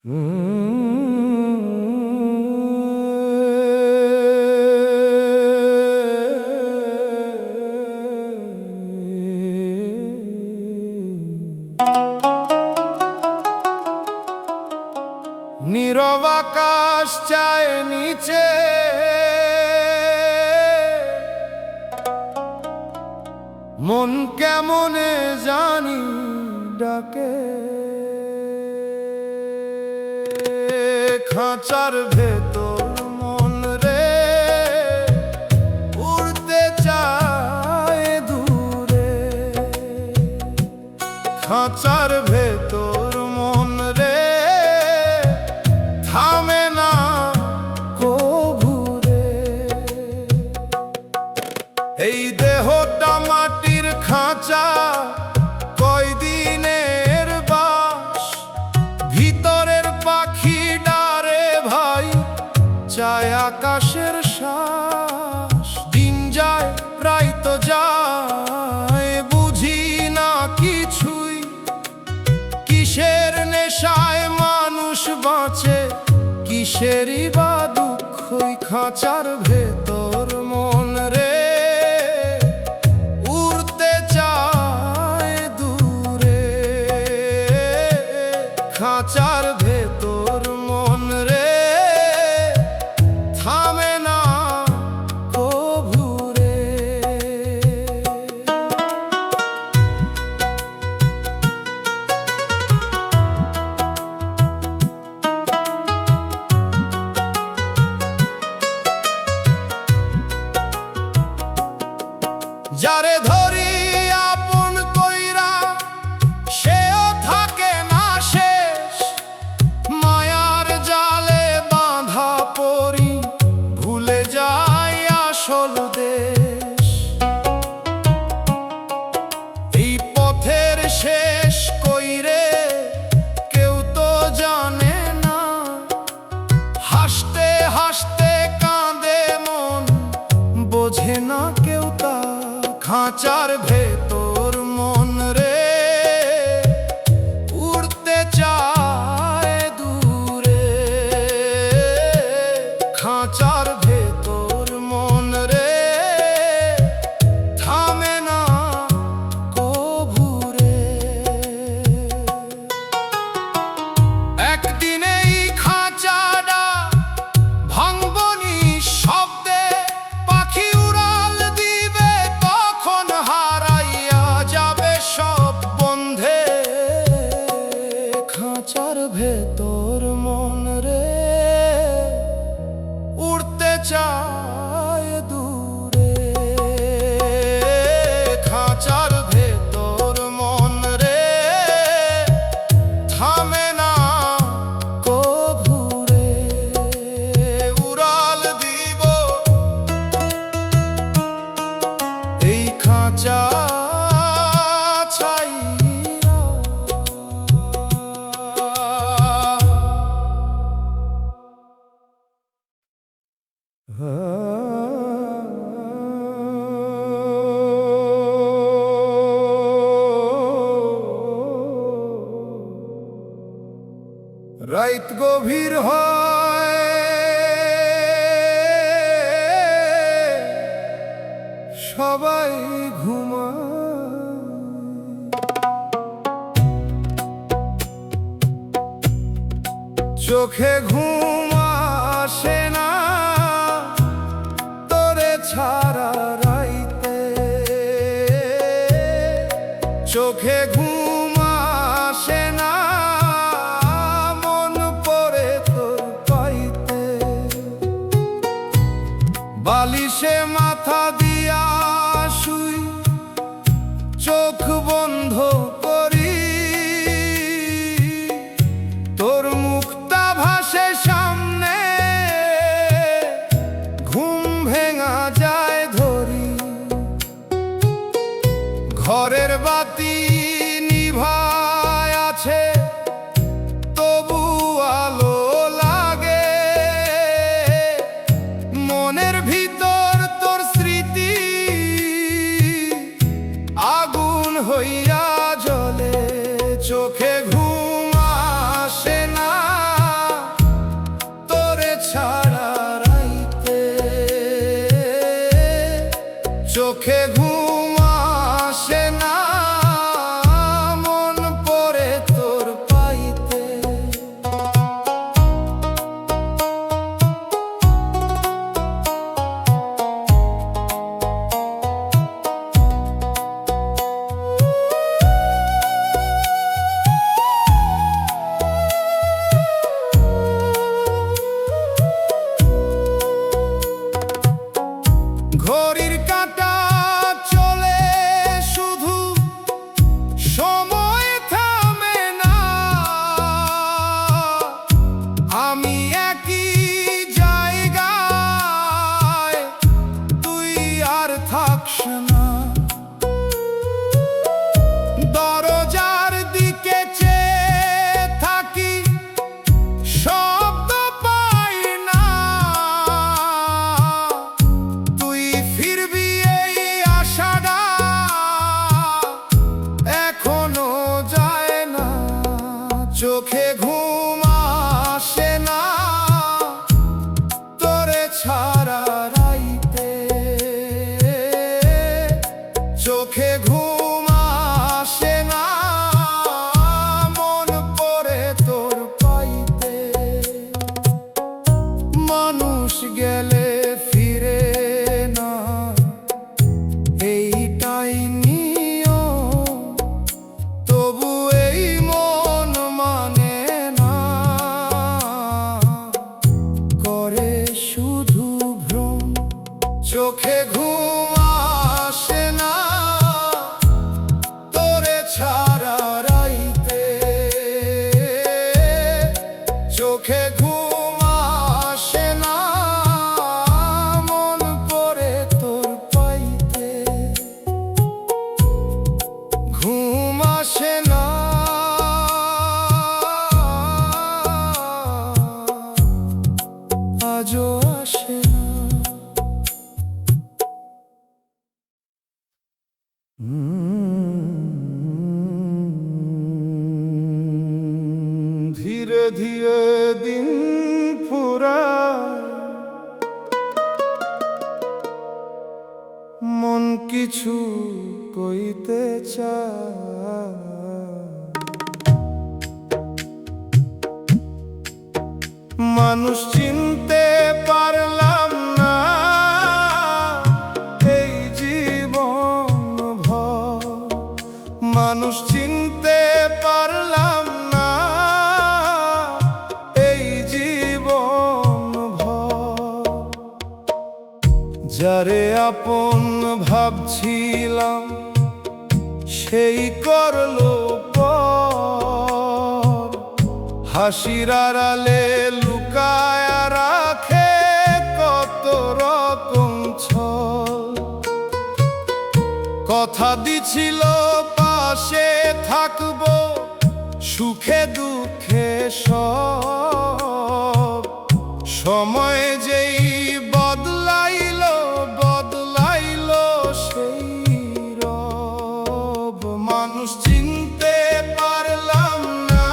নীরব আকাশ চায় নিচে, মন কেমনে জানি ডাকে। খাঁচার ভেতর মন রে উড়তে চায় দূরে। খাঁচার ভেতর মন রে থামে না কভুরে। এই দেহটা মাটির খাঁচা, কয়দিনের বাস। ভিতরের পাখি ডারে ভাই চায় আকাশের শ্বাস। দিন যায় রাই তো যায়, বুঝি না কিছুই। কিসের নেশায় মানুষ বাঁচে, কিসেরই বা দুঃখই। খাঁচার ভেতর মন রে উড়তে চায় দূরে। খাঁচার ভেতর মন রে থামে না কভুরে। যারে ধরি আপন কইরা সেও থাকে না শেষ। মায়ার জালে বাঁধা পড়ি ভুলে যায় আসল দেশ। এই পথের শেষ কইরে কেউ তো জানে না। হাসতে হাসতে কাঁদে মন, বোঝে না কেউ তা। খাঁচার ভেতর মন রে উড়তে চায় দূরে। খাঁচার ভেতর মন রে থামে না কভুরে। একদিন এই খাঁচাটা ভাঙবনি শব্দে। পাখি উড়াল দিবে তখন, হারাইয়া যাবে সব বন্ধে। খাঁচার ভেতর মন রে উড়তে চায় দূরে। খাঁচার ভেতর মন রে থামে না কভুরে। উড়াল দিব এই খাঁচা ছাইয়া। রাত গভীর হয়, সবাই ঘুমায়। চোখে ঘুম আসে না তোরে ছাড়া রাইতে। চোখে ঘুম আসে না, মন পড়ে তোর পাইতে। বালিশে মাথা দিয়া শুই, চোখ বন্ধ করি। তোর মুখটা ভাসে সামনে, ঘুম ভেঙা যায় ধরি। ঘরের বাতি নিভায় আছে, তবু আলো লাগে। মনের ভিতর তোর স্মৃতি চোখে ঘুম আসে না তোরে ছাড়া রাইতে, চোখে ঘুম আসে না মন পড়ে তোর পাইতে। মানুষ গেলে ফিরে না এইটাই নিয়ম, তবু এই মন মানে না, করে শুধু ভ্রম। চোখে ঘুম আসে না তোরে ছাড়া রাইতে, চোখে ঘুম আসে না মন পড়ে তোর পাইতে। ঘুম আসে না আজও আসে না। ধীরে ধীরে দিন ফুরায়, মন কিছু কইতে চায়, মানুষ চিনতে পারলাম না এই জীবন ভর, মানুষ চিনতে পারলাম না এই জীবন ভর। যারে আপন ভাবছিলাম সেই করলো পর, হাসির আড়ালে লুকায় রাখে কত রকম ছল। কথা দিছিল পাশে থাকবো সুখে দুঃখে সব, সময় যেই বদলাইলো সেই রব। মানুষ চিনতে পারলাম না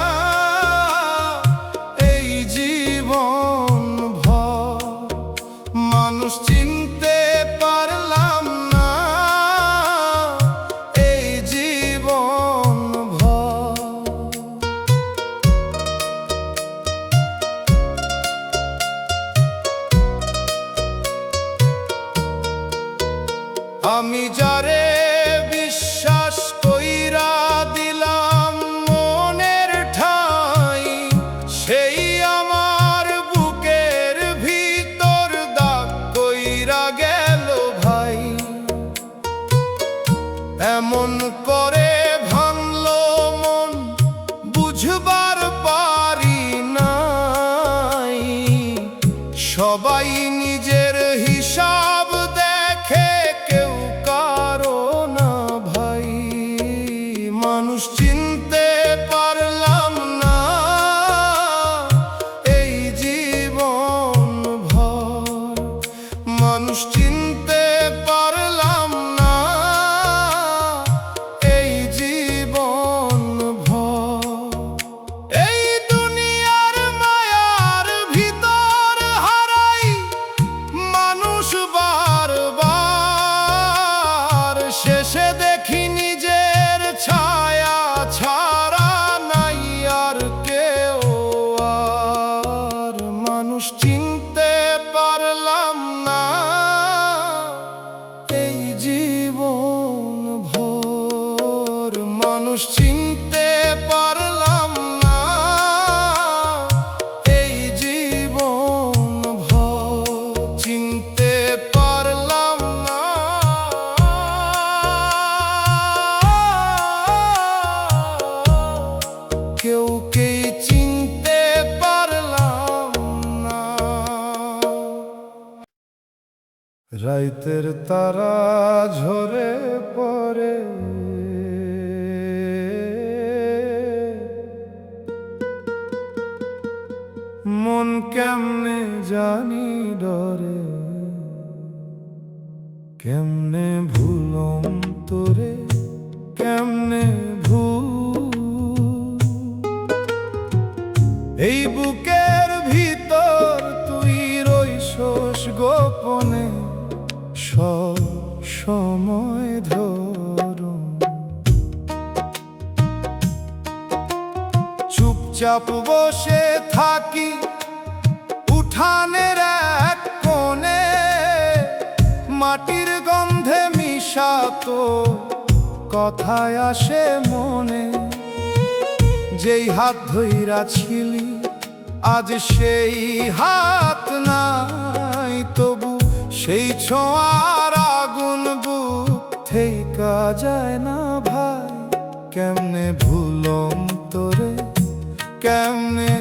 এই জীবন ভর, মানুষ চিনতে পারলাম না এই জীবন ভর। আমি যারে বিশ্বাস কইরা দিলাম মনের ঠাই, সেই আমার বুকের ভিতর দাগ কইরা গেল ভাই। এমন করে ভাঙলো মন বুঝবার পারি নাই, সবাই নিজের হিসাব দেখে কেউ কারো না ভাই। মানুষ চিনতে পারলাম না এই জীবন ভর, মানুষ চিনতে পারলাম না এই জীবন ভর। এই দুনিয়ার মায়ার ভিতর হারাই মানুষ বারবার, শেষে দেখি নিজের ছায়া ছাড়া নাই আর কেউ আর। মানুষ চিনতে পারলাম না এই জীবন ভর, মানুষ চিনতে পারলাম না এই জীবন ভর, চিনতে পারলাম না। কেউকে চিনতে পারলাম না। রাইতের তারা ঝরে পড়ে, মন কেমনে জানি ডরে, কেমনে ভুলম তোরে কেমনে ভুল। এই বুকের ভিতর তুই রইছস গোপনে সব সময় ধরুন। চুপচাপ বসে থাকি উঠানের এক কোণে, মাটির গন্ধে মিশাতো কথায় আসে মনে। যেই হাত ধইরা ছিলি আজ সেই হাত নাই, তবু সেই ছোঁয়ার আগুন বুক থেইকা যায় না ভাই। কেমনে ভুলম তোরে, কেমনে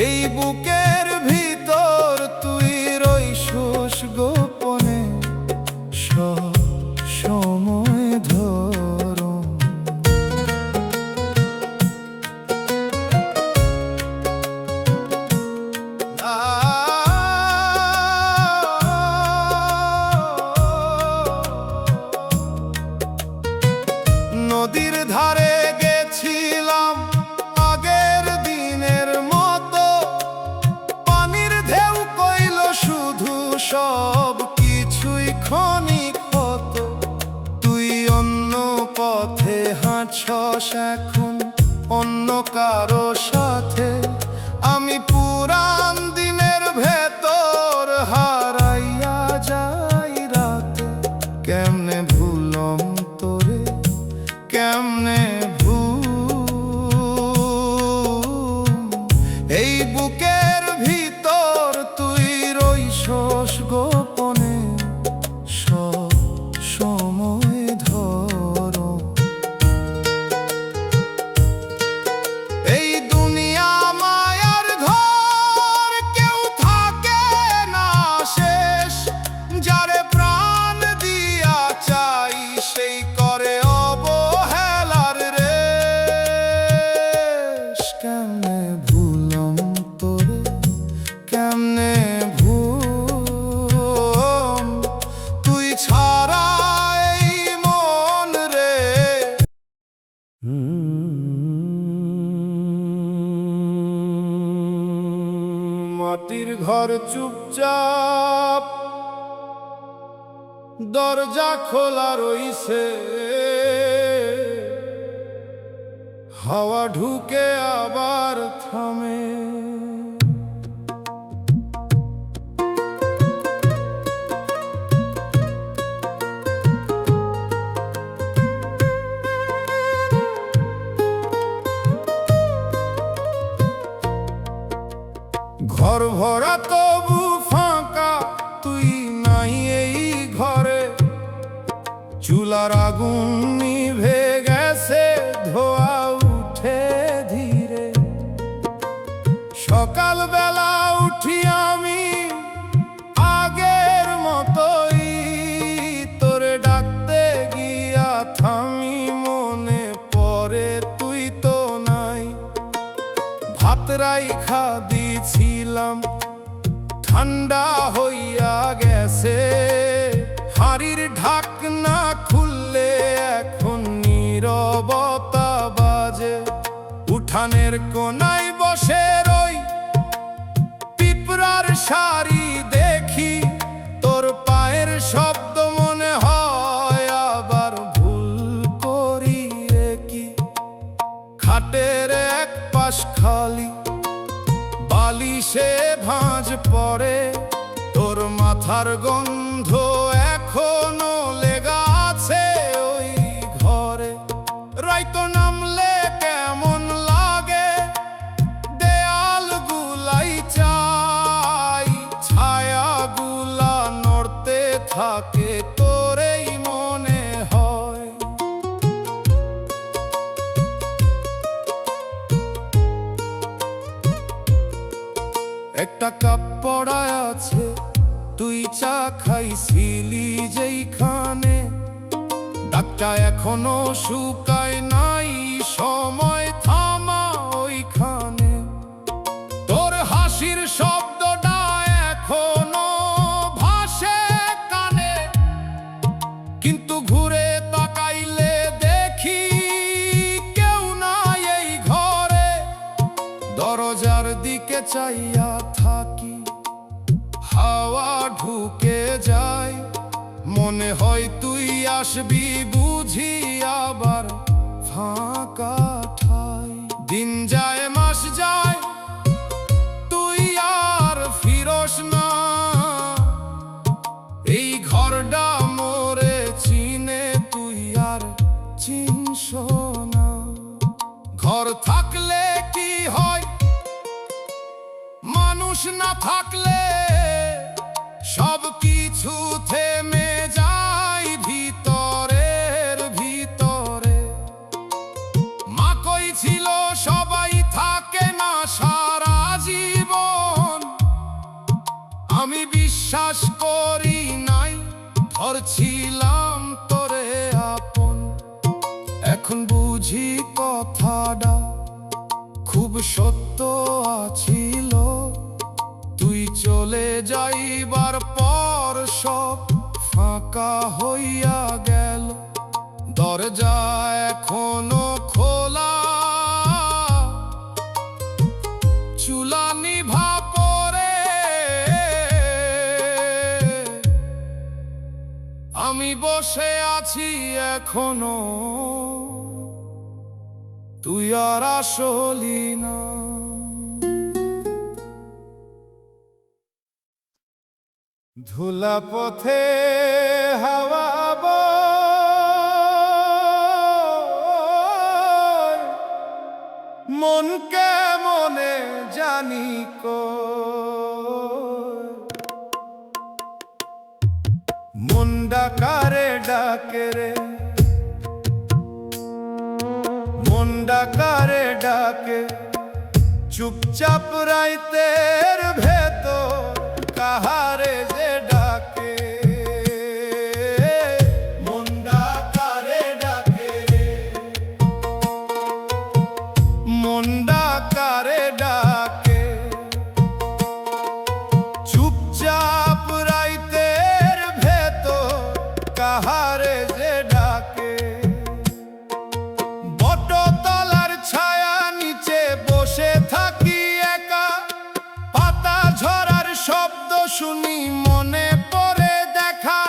এই বুকের ভিতর তুই রইছস গোপনে সব সময় ধরুন। নদীর ধারে গেছিলাম আগের দিনের মতো, পানির ঢেউ কইল শুধু সব কিছুই ক্ষণিক হতো। তুই অন্য পথে হাঁটছস এখন অন্য কারো সাথে, আমি পুরান দিনের ভেতর হারাইয়া যাই রাতে। কেমনে ভুলম তোরে, কেমনে এই বুকের ভিতর তুই রইছস গোপনে সব সময় ধরুন। এই দুনিয়া মায়ার ঘর, কেউ থাকে না শেষ। যারে প্রাণ দিয়া চাই সেই করে অবহেলার রেশ। কেমনে ভুলম তোরে, কেমনে তুই ছাড়া এই মন রে। মাটির ঘর চুপচাপ দরজা খোলা রইছে, হাওয়া ঢুকে আবার থামে। ঘর ভরা তবু ফাঁকা, তুই নাই এই ঘরে। চুলার আগুন নিভে গেছে, ধোয়া উঠে ধীরে। সকালবেলা উঠি আমি আগের মতোই, তোরে ডাকতে গিয়া থামি, মনে পড়ে তুই তো নাই। ভাত রাইখা দিছিলাম ঠান্ডা হইয়া গেছে, হাড়ির ঢাকনা খুললে এখন নীরবতা বাজে। উঠানের কোনায় বসে রই, পিঁপড়ার সারি দেখি, তোর পায়ের শব্দ মনে হয় আবার ভুল করি কি। খাটের এক পাশ খালি, বালিশে ভাঁজ পড়ে, তোর মাথার গন্ধ এখনো লেগা আছে ওই ঘরে। রাইতো নামলে কেমন লাগে, দেয়াল গুলাই চাই, ছায়া গুলা নড়তে থাকে, তোরেই মনে হয়। একটা কাপ পড়া আছে, তুই চা খাইছিলি যেইখানে, দাগটা এখনো শুকায় নাই, সময় থামা ওইখানে। তোর হাসির শব্দটা এখনো ভাসে কানে, কিন্তু ঘুরে তাকাইলে দেখি কেউ দিকে চাইয়া থাকি, হাওয়া ঢুকে যায়, মনে হয় তুই আসবি বুঝি আবার ফাঁকা ঠাই। দিন যায় মাস যায়, তুই আর ফিরস না, এই ঘরটা মোরে চিনে তুই আর চিনস না। ঘর থাকলে কি হয়, মানুষ না থাকলে সব কিছু থেমে যায় ভিতরের ভিতরে। মা কই ছিল সবাই থাকে না সারা জীবন, আমি বিশ্বাস করি নাই, ধরছিলাম তোরে আপন। এখন বুঝি কথাটা খুব সত্য আছিল, তুই চলে যাইবার পর সব ফাঁকা হইয়া গেল। দরজা এখনো খোলা, চুলা নিভা পড়ে, আমি বসে আছি এখনো, তুই আর আসলি না। ধুলা পথে হাওয়া বয়, মন কেমনে জানি কই, মন ডাকারে ডাকে রে, মন ডাকারে ডাকে, চুপচাপ রাইতের ভেতর কাহারে যে ডাকে। মন ডাকারে ডাকে রে, মন ডাকারে ডাকে, চুপচাপ রাইতের ভেতর কাহারে যে ডাকে। বটতলার ছায়া নিচে বসে থাকি একা, পাতা ঝরার শব্দ শুনি মনে পড়ে দেখা,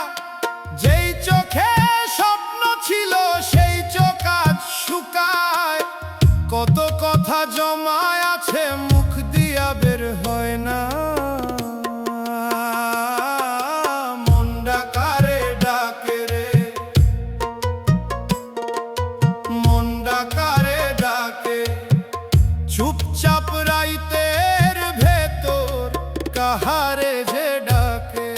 যেই চোখে স্বপ্ন ছিল সেই চোখ আজ শুকায়। কত কথা জমায় আছে মুখ দিয়া বের হয় না, মন ডাকারে ডাকে রে, মন ডাকারে ডাকে, চুপচাপ রাইতের ভেতর কাহারে যে ডাকে।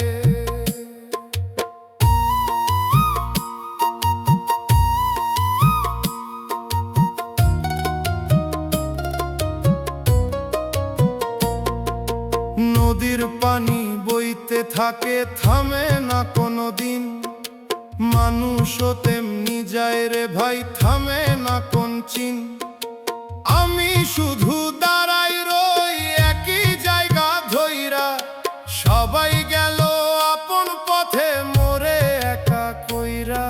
নদীর পানি বইতে থাকে, থামে না কোনো দিন, মানুষও তেমনি যায় রে ভাই, থামে না কোন চিন। আমি শুধু দাঁড়াই রই একই জায়গা ধইরা, সবাই গেল আপন পথে মোরে একা কইরা।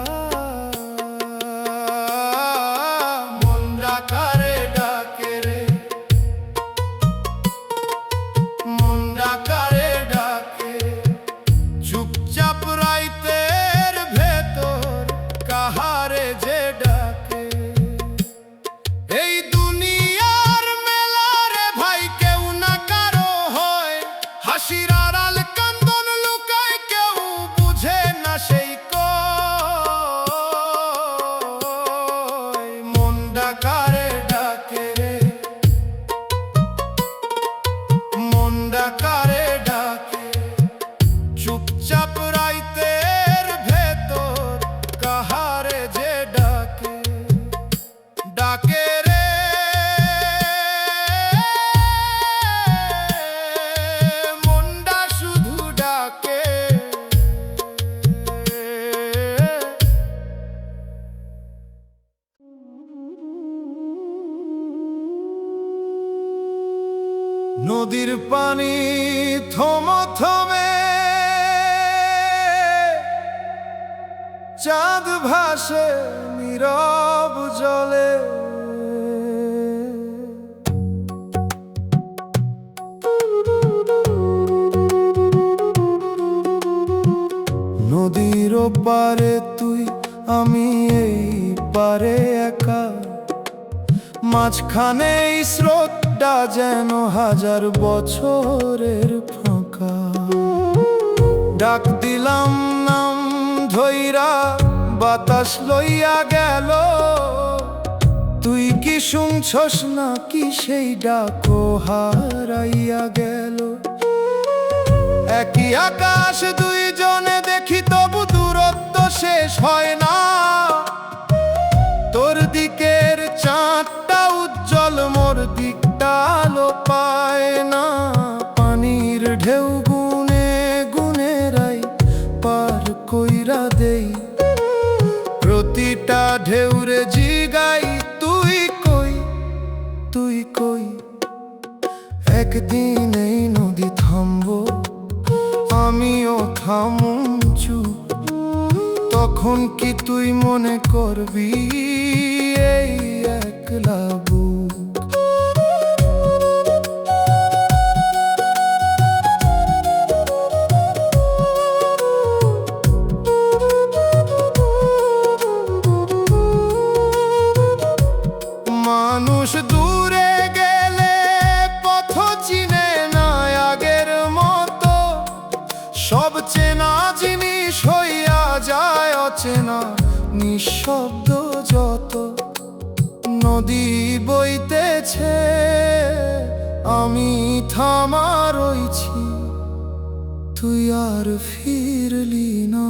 মন ডাকারে ডাকে রে, মন ডাকারে ডাকে, চুপচাপ রাইতের ভেতর কাহারে যে ডাকে। এই দুনিয়ার মেলা রে ভাই, কেউ না কারো হয়, হাসির আড়াল কান্দন লুকায়, কেউ বুঝে না সেই কই। মন ডাকারে ডাকে রে, মন ডাকারে ডাকে, চুপচাপ রাইতের ভেতর কাহারে যে ডাকে। ডাকে রে, মনটা শুধু ডাকে। নদীর পানি থমথমে, চাঁদ ভাসে নীরব জলে। ওপারে তুই, আমি এই পারে একা, মাঝখানে এই স্রোতটা যেন হাজার বছরের ফাঁকা। ডাক দিলাম নাম ধইরা, বাতাস লইয়া গেল, তুই কি শুনছস না কি সেই ডাকো হারাইয়া গেল। একই আকাশ দুইজনে দেখি, তবু দূরত্ব শেষ হয় না। তোর দিকের চাঁদটা উজ্জ্বল, মোর দিকটা আলো পায় না। পানির ঢেউ গুনে গুনে রাই পার কইরা দেই, প্রতিটা ঢেউরে জিগাই তুই কই, তুই কই। একদিন এই নদী থামবো, আমিও থামুম চুপ, তখন কি তুই মনে করবি এই একলা বুক। মানুষ দূরে গেলে পথ চিনে না আগের মতো, সব চেনা জিনিস হইয়া যায় অচেনা নিঃশব্দ যত। নদী বইতেছে, আমি থামা রইছি, তুই আর ফিরলি না।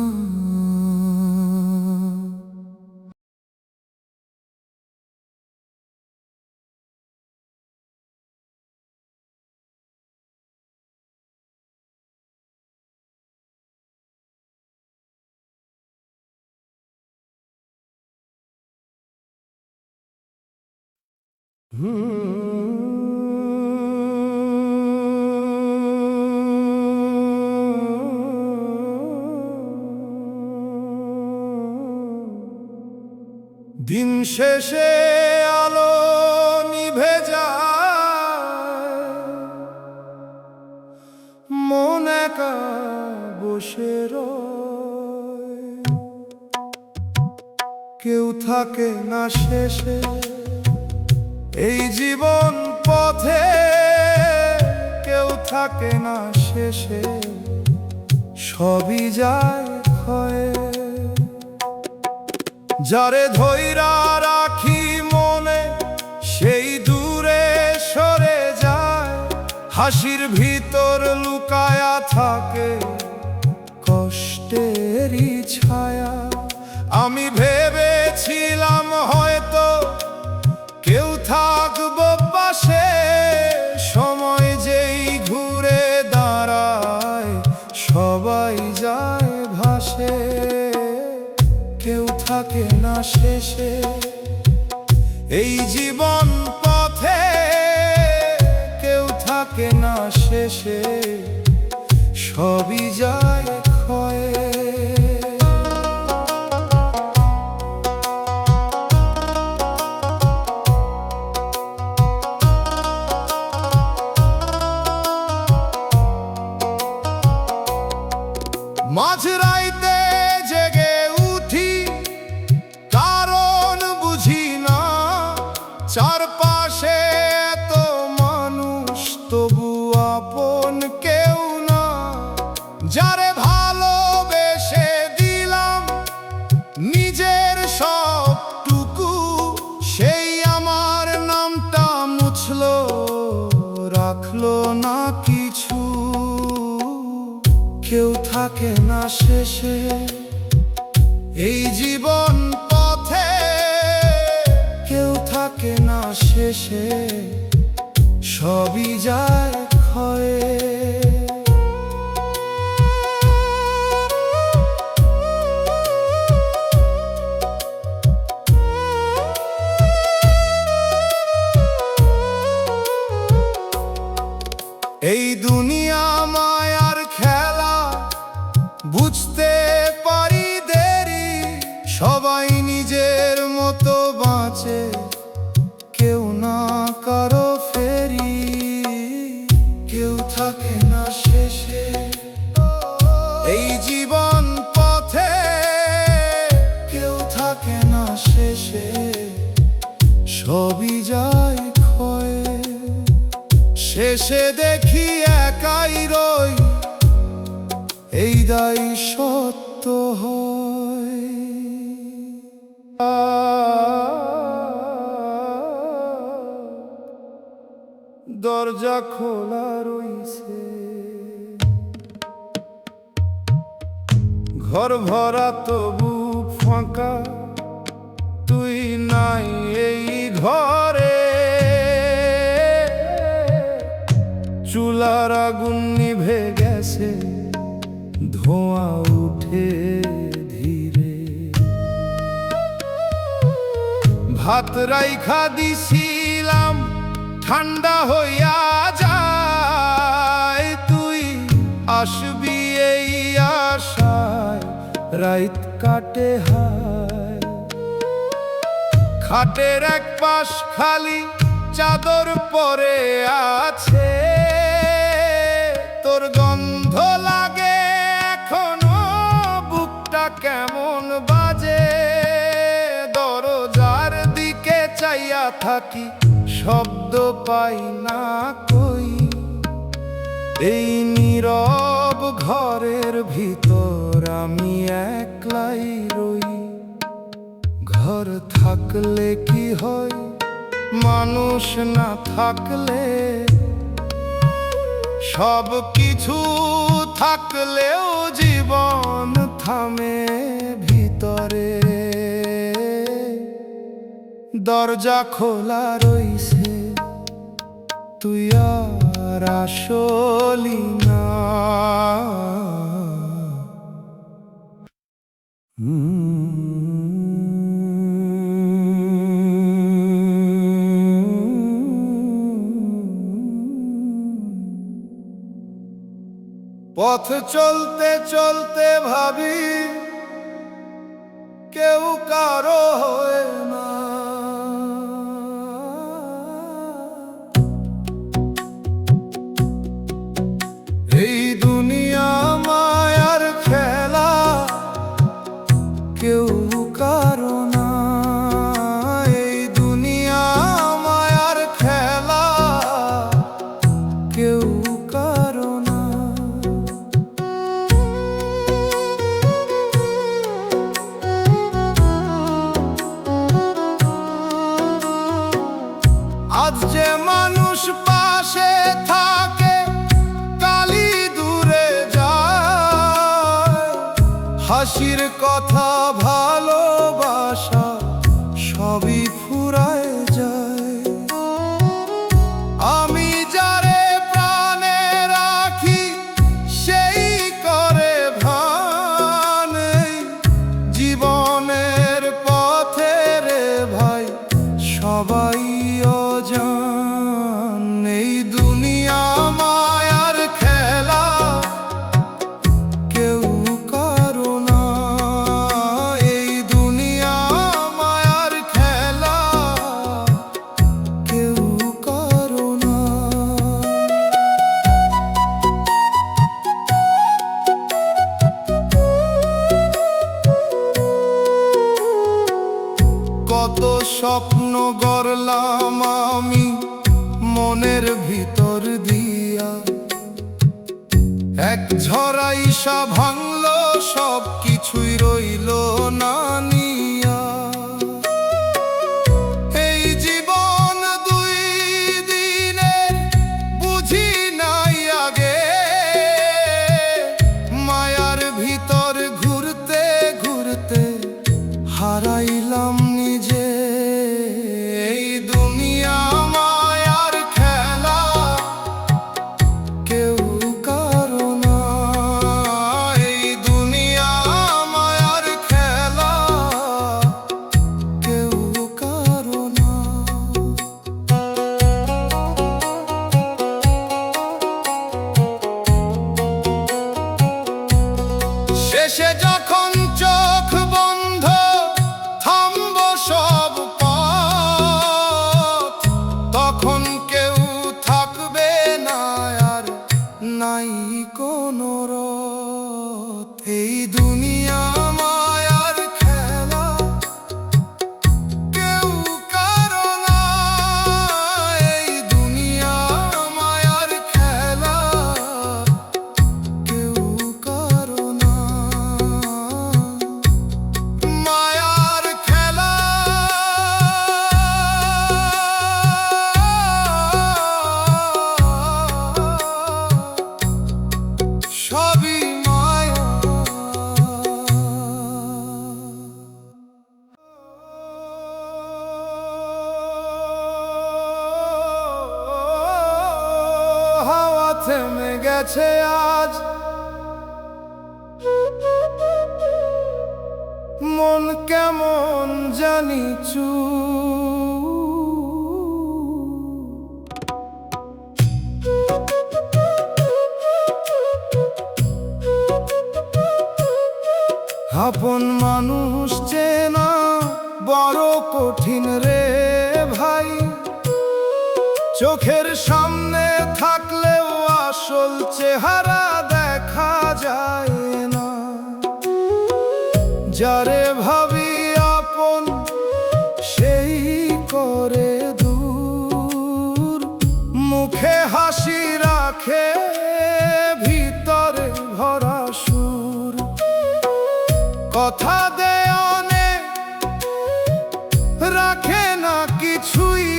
দিন শেষে আলো নিভে যায়, মন একা বসে রয়, কেউ থাকে না শেষে এই জীবন পথে, কেউ থাকে না শেষে, সবই যায় ক্ষয়ে। যারে ধইরা রাখি মনে, সেই দূরে সরে যায়, হাসির ভিতর লুকায়া থাকে কষ্টেরই ছায়া। আমি ভেবেছিলাম হয়তো কেউ থাকবো পাশে, সময় যেই ঘুরে দাঁড়ায় সবাই যায় ভাসে, কেউ থাকে না শেষে এই জীবন পথে, কেউ থাকে না শেষে, সবই যায় ক্ষয়ে। মাঝরাইতে জেগে উঠি, কারণ বুঝি না, চারপাশে এত মানুষ তবু আপন কেউ না। যারে ভালোবেসে দিলাম নিজের সবটুকু, সেই আমার নামটা মুছলো, রাখলো না কিছু। কেউ থাকে না শেষে এই জীবন পথে, কেউ থাকে না শেষে, সবই যায় ক্ষয়ে। এই দুনিয়া মায়ার খেলা, বুঝতে পারি দেরি, সবাই নিজের মতো বাঁচে, কেউ না কারো ফেরি, কেউ থাকে না শেষে এই জীবন পথে, সবই যায় ক্ষয়ে, শেষে দেখি একাই রই, এই দায় সত্য হয়। দরজা খোলা রইছে, ঘর ভরা তবু ফাঁকা, তুই নাই এই ঘরে। চুলার আগুন নিভে গেছে, ধোঁয়া উঠে ধীরে। ভাত রাইখা দিছিলাম, ঠান্ডা হইয়া যায়, তুই আসবি এই আশায় রাত কাটে হায়। খাটের এক পাশ খালি, চাদর পরে আছে, তোর গন্ধ লাগে এখনো, বুকটা কেমন বাজে। দরজার দিকে চাইয়া থাকি, শব্দ পাই না কই, এই নীরব ঘরের ভিতর আমি একলাই রই। ঘর থাকলে কি হয়, মানুষ না থাকলে, সব কিছু থাকলেও জীবন থামে ভিতরে। দরজা খোলা রইছে, তুই আর আসলি না। পথ চলতে চলতে ভাবি, কেউ কারো হয় না। এই দুনিয়া মায়ার খেলা, কেউ কারো না। এই দুনিয়া মায়ার খেলা, কেউ কারো না। আজ যে মানুষ পাশে থাকে, কালই দূরে যায়। হাসির কথা, ভালোবাসা সবই ফুরায় যায়। আমি যারে প্রাণে রাখি, সেই করে ভান। জীবনের পথে রে ভাই, সবাই অজান। এই দুনিয়া মায়ার খেলা, কেউ কারো না। এই দুনিয়া মায়ার খেলা, কেউ কারো না। কত স্বপ্ন গড়লাম আমি মনের ভিতর দিয়া, এক ঝড় আইসা ভাঙলো সব, কিছুই রইল না নিয়া। এই জীবন দুই দিনের, বুঝি নাই আগে। মায়ার ভিতর ঘুরতে ঘুরতে হারাইলাম নিজে। এই দুনিয়া মায়ার খেলা, কেউ কারো না। এই দুনিয়া মায়ার খেলা, থেমে গেছে আজ, মন কেমন জানি আপন মানুষ চেনা বড় কঠিন রে ভাই, চোখের সামনে থাকলেও আসল চেহারা দেখা যায় না। যারে ভাবি আপন সেই করে দূর, মুখে হাসি রাখে ভিতরে ভরা সুর। কথা দেয় অনেক রাখে না কিছুই,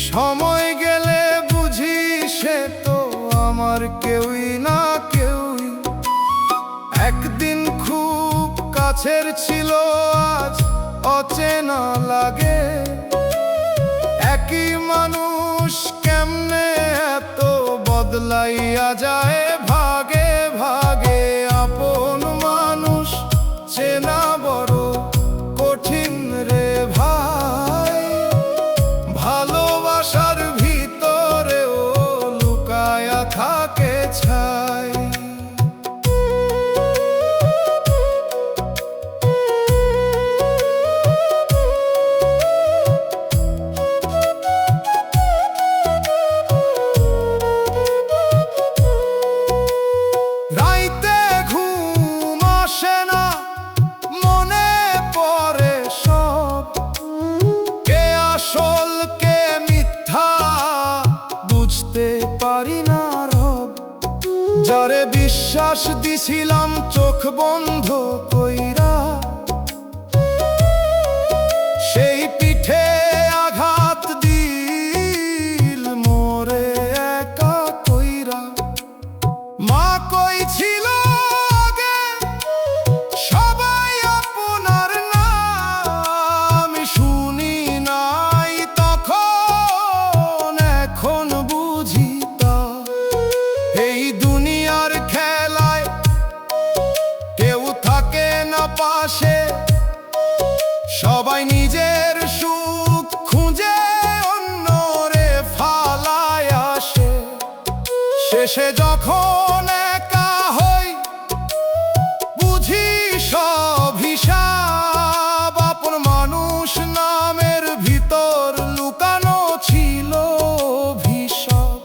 সময় গেলে বুঝি সে তো আমার কেউই না কেউই। একদিন খুব কাছের ছিল আজ অচেনা লাগে, একই মানুষ কেমনে এত বদলাইয়া যায় ভাগে ভাগে। আপন মানুষ চেনা বড় কঠিন রে ভাই, ভালোবাসার ভিতরেও লুকায়া থাকে ছাই। রাইতে ঘুম আসে না, মনে পড়ে সব, কে আসল কে মিথ্যা বুঝতে পারি না রব। যারে বিশ্বাস দিছিলাম চোখ বন্ধ কইরা, সেই পিঠে আঘাত দিল মোরে একা কইরা। মা কই ছিল আগে সবাই আপনার নাম, শুনি নাই তখন এখন বুঝি তা। এই দুনিয়ার খেলায় কেউ থাকে না পাশে, সবাই নিজের সুখ খুঁজে অন্যরে ফালায় আসে। শেষে যখন একা হই বুঝি সব হিসাব, আপন মানুষ নামের ভিতর লুকানো ছিল অভিশাপ।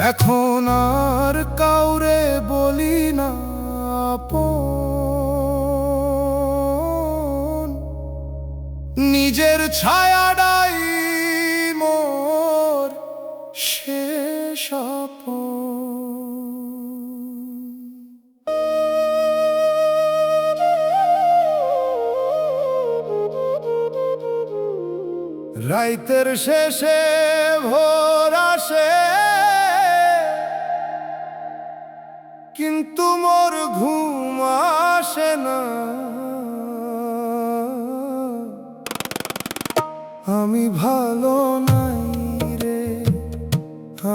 এখন আর কাউরে বলি না আপন, নিজের ছায়াটাই মোর শেষ আপন। রাইতের শেষে ভোর আসে, কিন্তু মোর ঘুম আসে না। আমি ভালো নাই রে,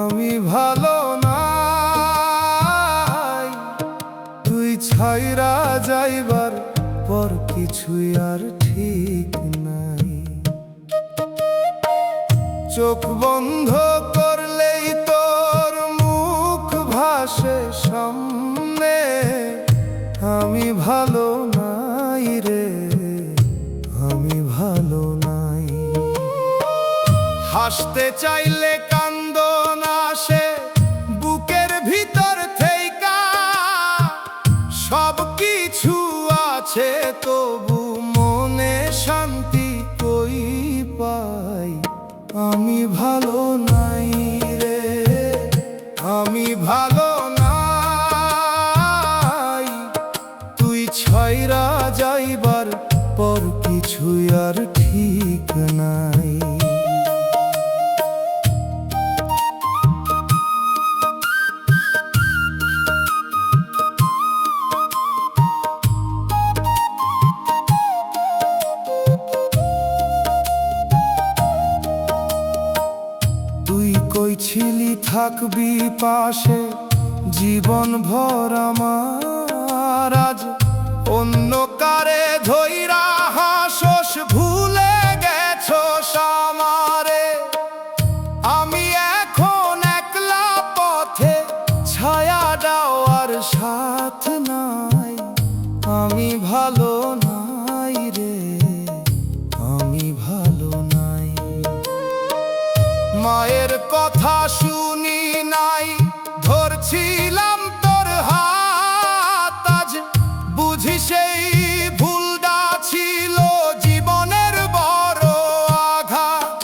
আমি ভালো নাই, তুই ছাইরা যাইবার পর কিছুই আর ঠিক নাই। চোখ বন্ধ করলেই তোর মুখ ভাসে সামনে, আমি ভালো নাই রে, আমি ভালো নাই। হাসতে চাইলে কান্দন আসে বুকের ভিতর থেইকা, সব কিছু আছে তবু মনে শান্তি কই পাই। আমি ভালো নাই রে, আমি ভালো নাই, তুই ছাইরা যাইবার পর কিছুই আর ঠিক নাই। তুই কই ছিলি থাকবি পাশে জীবন ভর আমার, আজ অন্য কারে ধইরা হাসস ভুলে গেছস আমারে। আমি এখন একলা পথে ছায়া দেওয়ার সাথ নাই, আমি ভালো নাই রে, আমি ভালো নাই। মায়ের কথা শুনি নাই, ধরছিলাম তোর হাত, আজ বুঝি সেই ভুলটা ছিল জীবনের বড় আঘাত।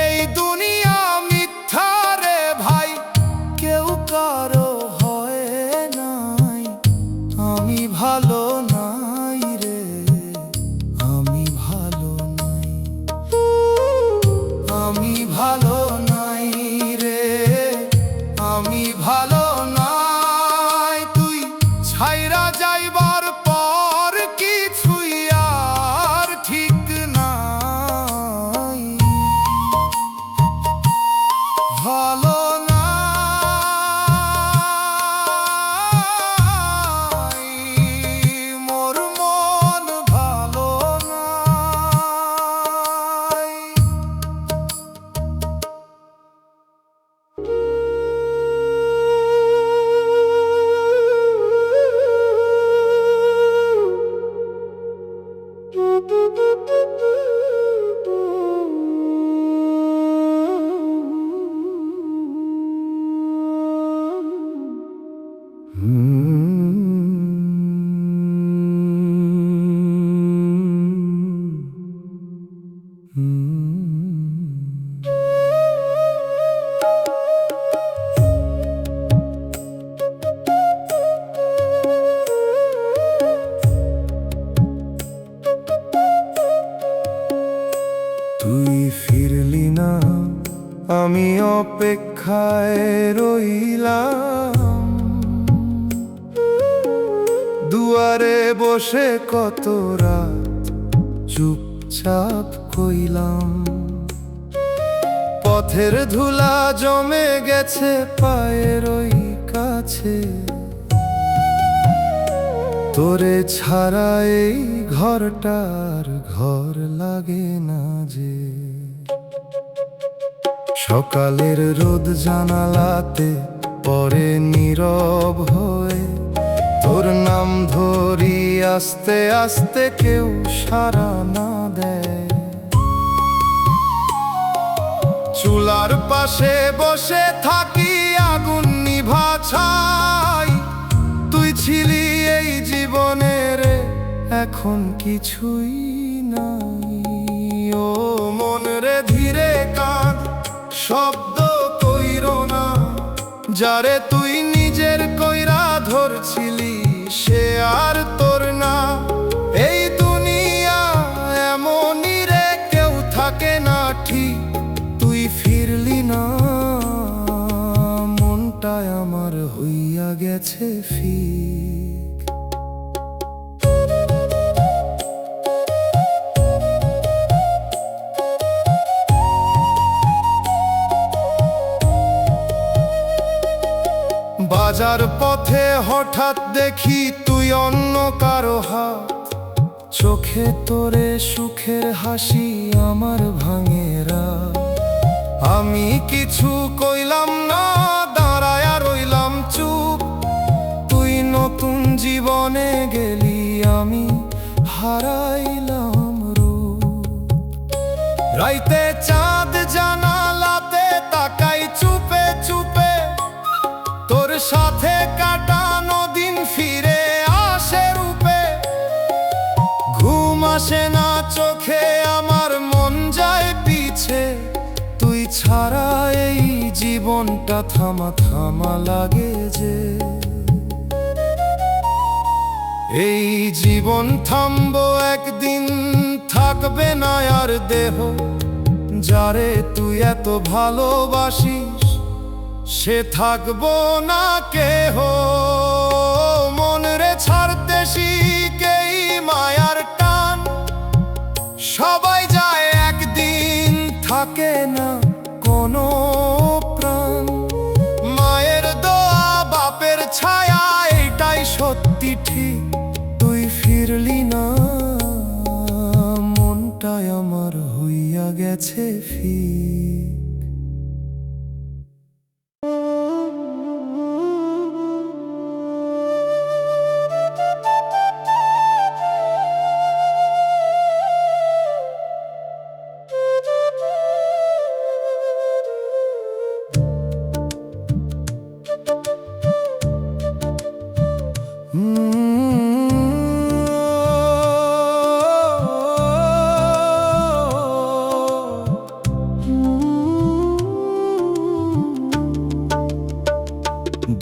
এই দুনিয়া মিথ্যা রে ভাই, কেউ কারো হয় নাই, আমি ভালো নাই রে, আমি ভালো নাই, আমি ভালো নাই রে, আমি ভালো নাই। তুই ছাইরা যাইবার পর কিছুই আর ঠিক নাই, ভালো নাই, মোর মন ভালো নাই। তুই ফিরলি না, আমি অপেক্ষায় রইলাম, দুয়ারে বসে কত রাত চুপচাপ কইলাম। পথের ধুলা জমে গেছে পায়ের ওই কাছে, তোরে ছাড়া এই ঘরটার ঘর লাগে না যে। সকালের রোদ জানালাতে পরে নীরব হয়ে, তোর নাম ধরি আস্তে আস্তে, কেউ সাড়া না দেয়। চুলার পাশে বসে থাকি আগুন নিভা ছাই, তুই ছিলি এই জীবনের, এখন কিছুই নাই। ও মন রে ধীরে কাঁদ, শব্দ কইরো না, যারে তুই নিজের কইরা ধরছিলি সে আর তোর না। এই দুনিয়া এমনই রে, কেউ থাকে না ঠিক, তুই ফিরলি না, মনটায় আমার হইয়া গেছে ফিক। বাজার পথে হঠাৎ দেখি তুই অন্য কারো হাত, চোখে তোরে সুখের হাসি আমার ভাঙেরা। আমি কিছু কইলাম না, দাঁড়ায়া রইলাম চুপ, তুই নতুন জীবনে গেলি, আমি হারাইলাম রূপ। রাইতে চাঁদ জানালাতে তাকাই চুপে চুপে, তোর সাথে কাটানো দিন ফিরে আসে রূপে। ঘুম আসে না চোখে আমার, মন যায় পিছে, তুই ছাড়া এই জীবনটা থামা থামা লাগে যে। এই জীবন থামবো একদিন, থাকবে না আর দেহ, যারে তুই এত ভালোবাসিস সে থাকবো না কেহ। মন রে ছাড়তে শিখেই মায়ার টান, সবাই যায় একদিন, থাকে না কোনো দুনিয়া গেছে ফিক।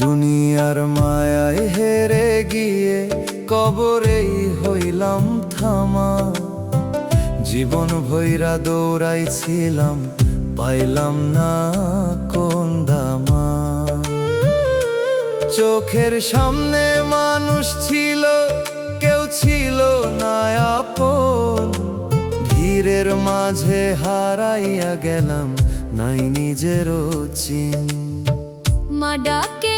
দুনিয়ার মায়ায় হেরে গিয়ে কবরেই হইলাম থামা। জীবন ভৈরা দৌড়াইছিলাম, পাইলাম না কোন দামা। চোখের সামনে মানুষ ছিল, কেউ ছিল না আপন। ভিড়ের মাঝে হারাইয়া গেলাম, নাই নিজেরও চিন। মা ডাকে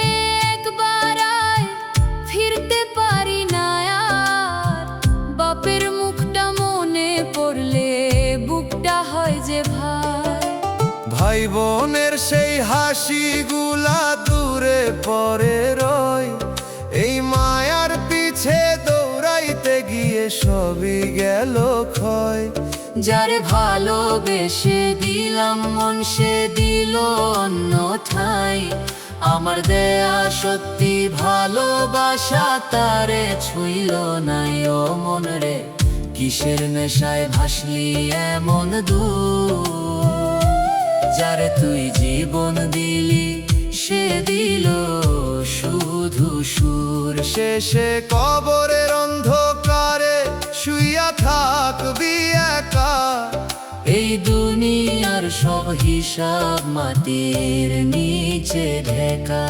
একবার আয়, ফিরতে পারি না আর। বাপের মুখটা মনে পড়লে বুকটা হয় যে ভাই। ভাই বোনের সেই হাসিগুলা দূরে পড়ে রয়। এই মায়ার পিছে দৌড়াইতে গিয়ে সবই গেল ক্ষয়। যারে ভালোবেসে দিলাম মন, সে দিল অন্য ঠাই। আমার দেয়া সত্যি ভালোবাসা তারে ছুঁইল নাই ও মন রে। কিসের নেশায় ভাসলি এমন দূর? যারে তুই জীবন দিলি, সে দিল শুধু সুর। শেষে কবরের অন্ধকারে শুইয়া থাকবি একা। এই দুনিয়ার সব হিসাব মাটির নিচে ঢেকা।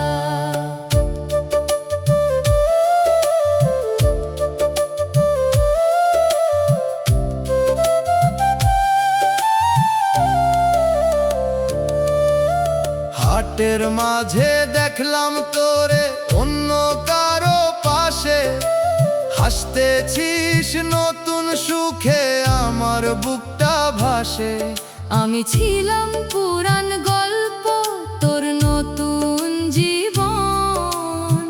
হাটের মাঝে দেখলাম তোরে অন্য কারো পাশে। হাসতেছিস নতুন সুখে, আমার বুকটা ভাসে। আমি ছিলাম পুরান গল্প, তোর নতুন জীবন।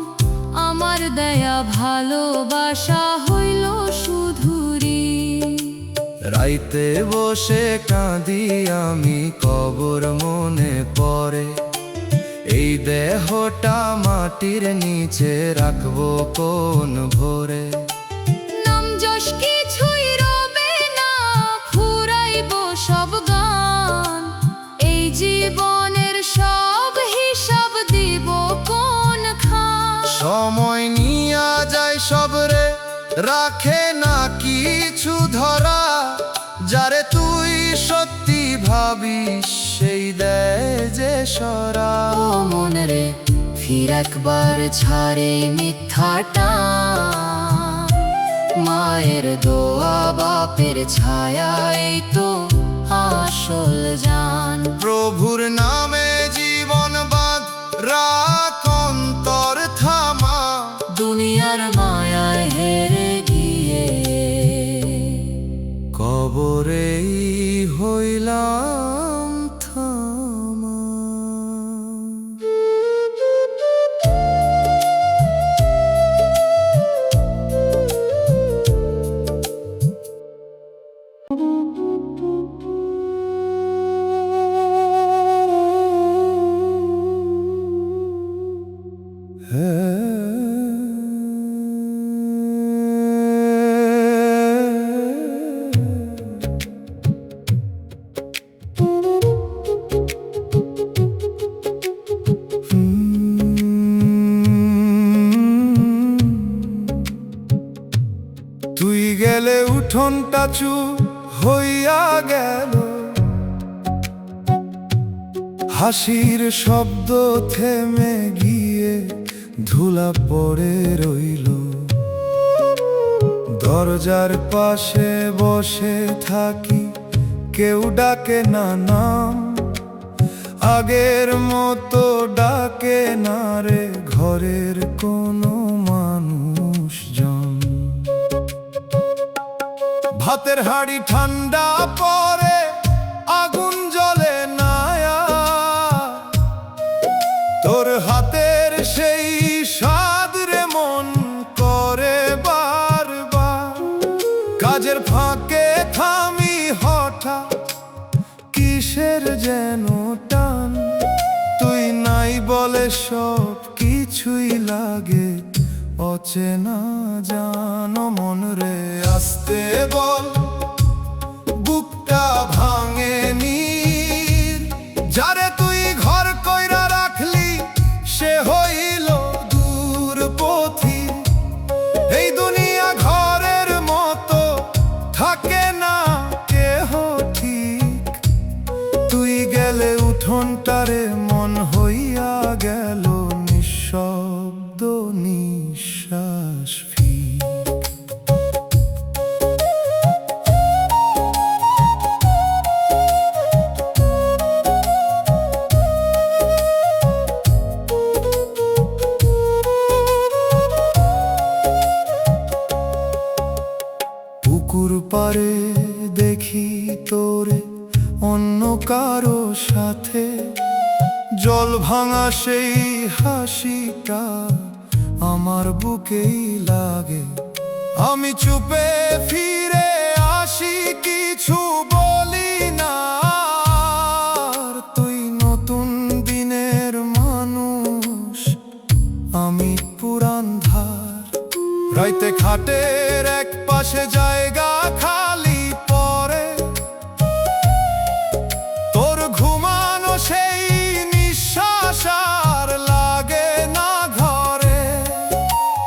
আমার দেয়া ভালোবাসা হইল শুধুরি। রাইতে বসে কাঁদি আমি, কবর মনে পড়ে। এই দেহটা মাটির নিচে রাখবো কোন ভোরে। নাম যশ কিছুই রবে না, ফুরাইব সব গান। এই জীবনের সব হিসাব দিব কোন খান। সময় নিয়া যায় সবরে, রাখে না কিছু ধরা। যারে তুই সত্যি ভাবিস, সেই দেয় যে সরা। ও মন রে, ফির একবার ছাড়ে মিথ্যাটা। মায়ের দোয়া, বাপের ছায়া, এই তো আসল জান। প্রভুর নামে জীবন বাঁধ, রাখ অন্তর থামা। দুনিয়ার মায়ায় হেরে গিয়ে কবরেই হইলাম থামা। তুই গেলে উঠোনটা চুপ হইয়া গেল। হাসির শব্দ থেমে গিয়ে ধুলা পড়ে রইল। দরজার পাশে বসে থাকি, কেউ ডাকে না নাম। আগের মতো ডাকে না রে ঘরের কোনো মানুষজন। ভাতের হাঁড়ি ঠান্ডা পড়ে, কিসের যেন টান, তুই নাই বলে সব কিছুই লাগে অচেনা। জানো মন রে আসতে বল, বুকটা ভাঙে নীর, যারে তুই ঘর কইরা রাখলি সে হইল দূর পথি। এই দুনিয়া ঘরের মতো থাকে না কেহ ঠিক, তুই গেলে উঠোনটারে মন হইয়া গেল নিঃশব্দ নিঃশ্বাস ফিক। পুকুর পারে দেখি তোরে অন্য কারো সাথে, জল ভাঙা সেই হাসিটা আমার বুকেই লাগে। আমি চুপে ফিরে আসি, কিছু বলি না আর, তুই নতুন দিনের মানুষ, আমি পুরান ধার। রাইতে খাটের এক পাশে জায়গা খালি পরে, তোর ঘুমানো সেই নিঃশ্বাস আর লাগে না ঘরে।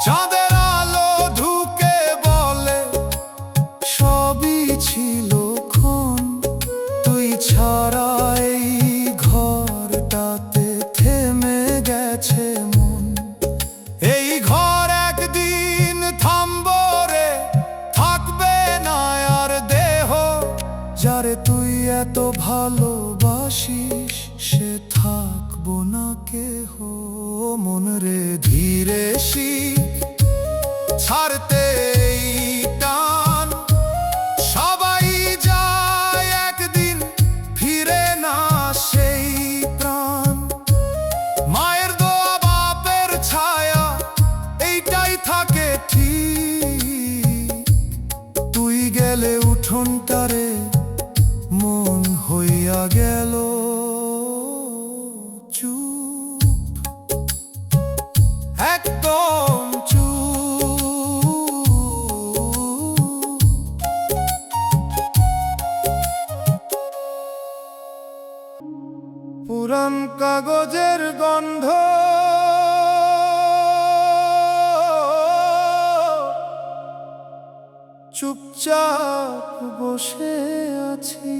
চাঁদের আলো ঢুকে বলে সবই ছিল ক্ষণ, তুই ছাড়া এই ঘরটাতে থেমে গেছে মন। এই ঘর একদিন থামবো রে, থাকবে না আর দেহ, যারে তুই এত ভালোবাসিস সে থাকবো না কেহ। মন রে ধীরে শিখ ছাড়তে এই টান, সবাই যায় একদিন ফিরে না সেই প্রাণ। মায়ের দোয়া বাপের ছায়া এইটাই থাকে ঠিক, তুই গেলে উঠোনটারে মন হইয়া গেল চুপ, একদম চুপ। পুরান কাগজের গন্ধ চুপচাপ বসে আছি।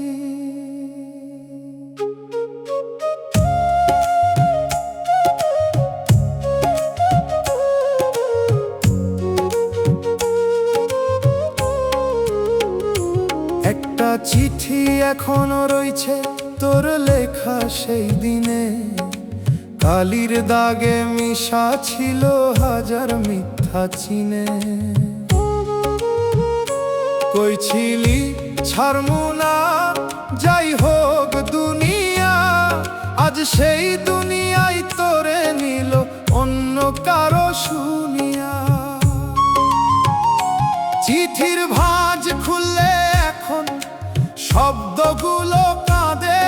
একটা চিঠি এখনো রইছে তোর লেখা সেই দিনে, কালির দাগে মিশা ছিল হাজার মিথ্যা চিনে। কইছিলি ছাড়মু না যাই হোক দুনিয়া, আজ সেই দুনিয়ায় তোরে নিল অন্য কারো শুনিয়া। চিঠির ভাঁজ খুললে এখন শব্দগুলো কাঁদে,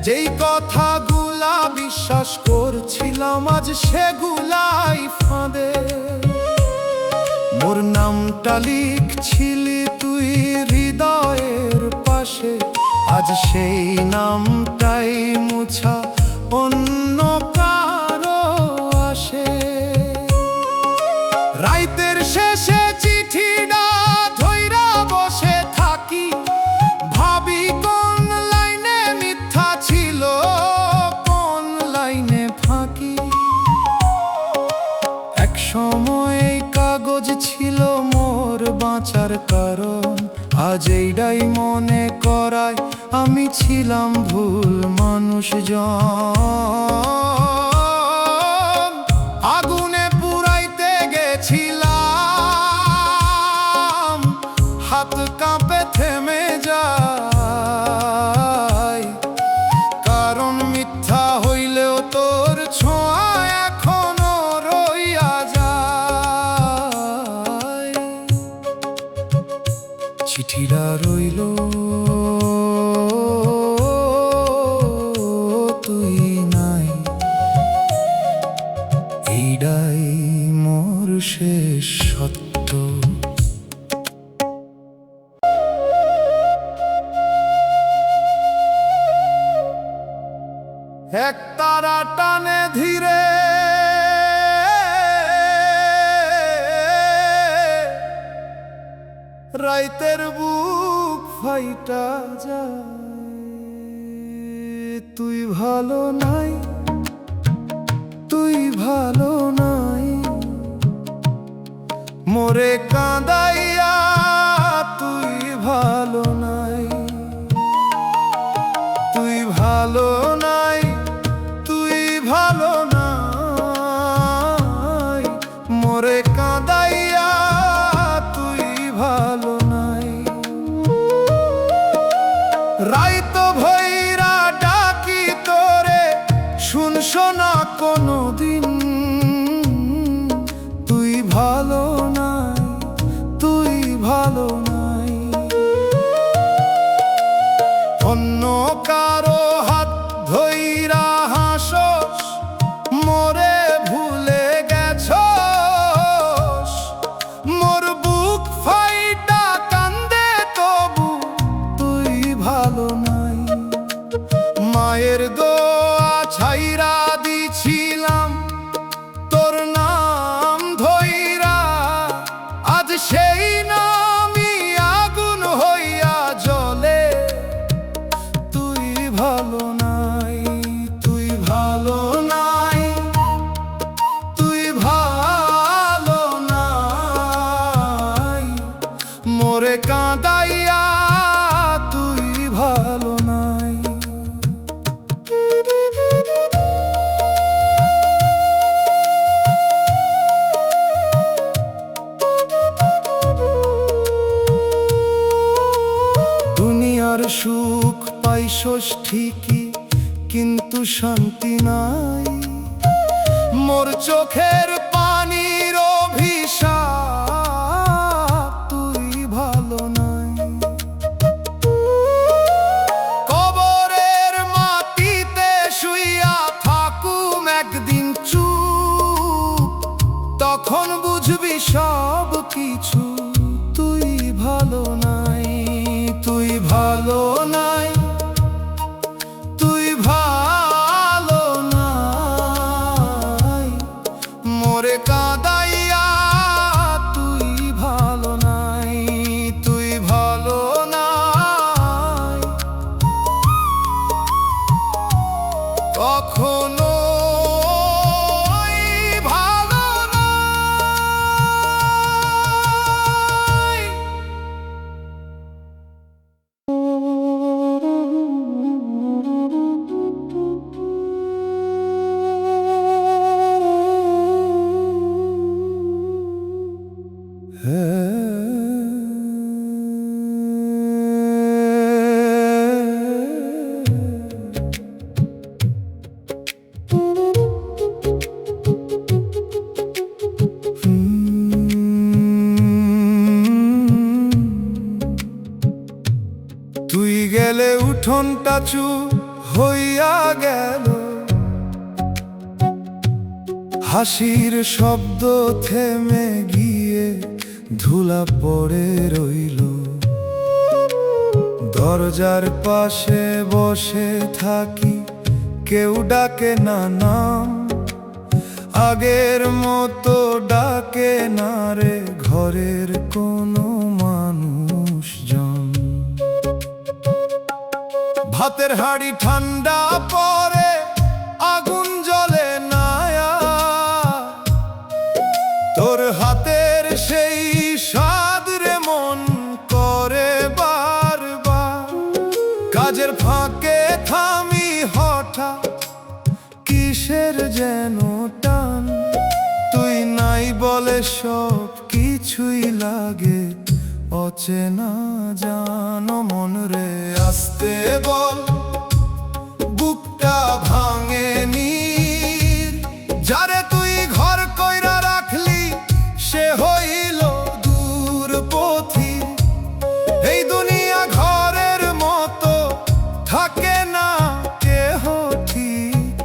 যেই কথাগুলা বিশ্বাস করছিলাম আজ সেগুলাই ফাঁদে। মোর নামটা লিখছিলি তুই হৃদয়ের পাশে, আজ সেই নামটাই মুছা অন্য কারো আসে। রাইতের শেষে চিঠিটা ধইরা বসে থাকি, ভাবি কোন লাইনে মিথ্যা ছিল কোন লাইনে ফাঁকি। এক সময় এই কাগজ ছিল মোর বাঁচার কারণ, আজ এইটাই মনে করায় আমি ছিলাম ভুল মানুষজন। আগুনে পুরাইতে গেছিলাম, হাত কাঁপে থেমে যায়, কারণ মিথ্যা হইলেও তোর ছোঁয়া এখনো রইয়া যায়। চিঠিটা রইল এক তারা টানে ধীরে, রাইতের বুক ফাইটা যায়। তুই ভালো নাই, তুই ভালো নাই, মোরে কাঁদাইয়া তুই ভালো নাই, তুই ভালো নাই, তুই ভালো নাই, মোরে কাঁদাইয়া তুই ভালো নাই। রাইত ভৈরা ডাকি তোরে, শুনছ না কোনো দিন, তুই ভালো নাই, তুই ভালো নাই। অন্য কারো হাত ধইরা হাসস, মোরে ভুলে গেছস, মোর বুক ফাইটা কান্দে তবু তুই ভালো নাই। মায়ের দোয়া ছাইরা দিছিলাম তোর নাম ধইরা, আজ সেই নামই আগুন হইয়া জ্বলে। তুই ভালো নাই, তুই ভালো নাই, তুই ভালো নাই, মোরে কাঁদাইয়া তুই ভালো নাই। দুনিয়ার সুখ পাইছস ঠিকই, কিন্তু শান্তি নাই, মোর চোখের পানির অভিশাপ তুই ভালো নাই। কবরের মাটিতে শুইয়া থাকুম একদিন চুপ, তখন বুঝবি সব কিছু। তুই ভালো নাই, তুই ভালো নাই, তুই ভালো নাই, মোরে কাঁদাইয়া তুই ভালো নাই, তুই ভালো নাই। কখনো ভালো নাই। তুই গেলে উঠোনটা চুপ হইয়া গেল, হাসির শব্দ থেমে গিয়ে ধুলা পড়ে রইল। দরজার পাশে বসে থাকি, কেউ ডাকে না নাম, আগের মতো ডাকে না রে ঘরের কোনো মানুষজন। ভাতের হাঁড়ি ঠান্ডা পরে আগুন জ্বলে না, তোর হাতের সেই স্বাদ রে মন করে বারবার। কাজের ফাঁকে থামি হঠাৎ, কিসের যেন টান, তুই নাই বলে সব কিছুই লাগে অচেনা। জানো মন রে আসতে বল, বুকটা ভাঙে নীর, যারে তুই ঘর কইরা রাখলি সে হইল দূর পথি। এই দুনিয়া ঘরের মতো থাকে না কেহ ঠিক,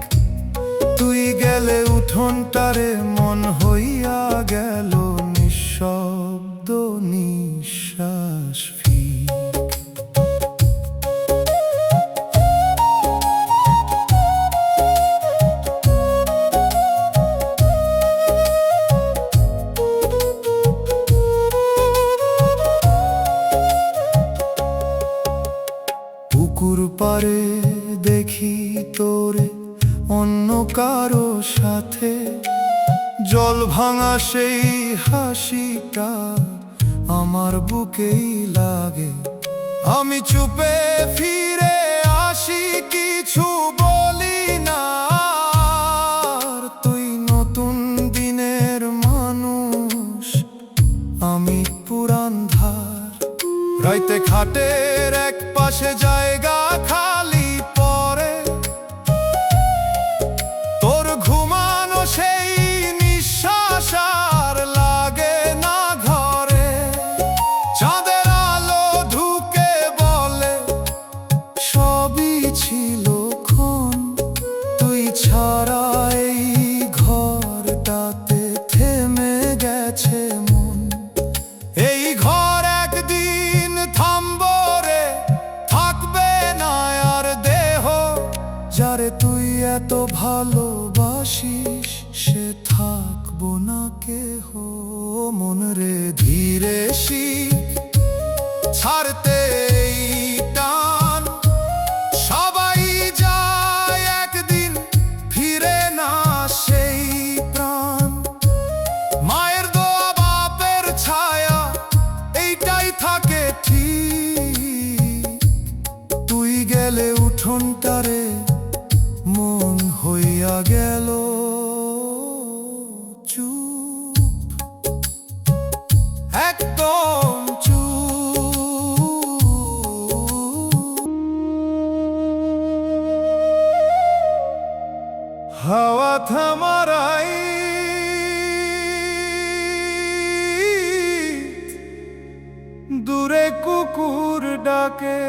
তুই গেলে উঠোনটারে মন হইয়া গেল নিঃশব্দ নিঃশ্বাস ফিক। দেখি তোরে অন্য কারো সাথে, জল ভাঙা সেই হাসিটা আমার বুকেই লাগে। আমি চুপে ফিরে আসি, কিছু বলি না আর। তুই নতুন দিনের মানুষ, আমি পুরান ধার। রাইতে খাটের এক পাশে জায়গা খালি পড়ে, তোর ঘুমানো সেই নিঃশ্বাস আর লাগে না ঘরে। চাঁদের আলো ঢুকে বলে সবই ছিল ক্ষণ, তুই ছাড়া এই ঘরটাতে থেমে গেছে মন। এই ঘর একদিন থামবো রে, থাকবে না আর দেহ। যারে তুই এত ভালোবাসিস সে থাকবো না কেহ। মন রে ধীরে শিখ ছাড়তে এই টান, সবাই যায় একদিন, ফিরে না সেই প্রাণ। মায়ের দোয়া বাপের ছায়া এইটাই থাকে ঠিক, তুই গেলে উঠোনটারে মন হইয়া গেল চুপ, একদম চুপ। হাওয়া থামারাই দূরে কুকুর ডাকে,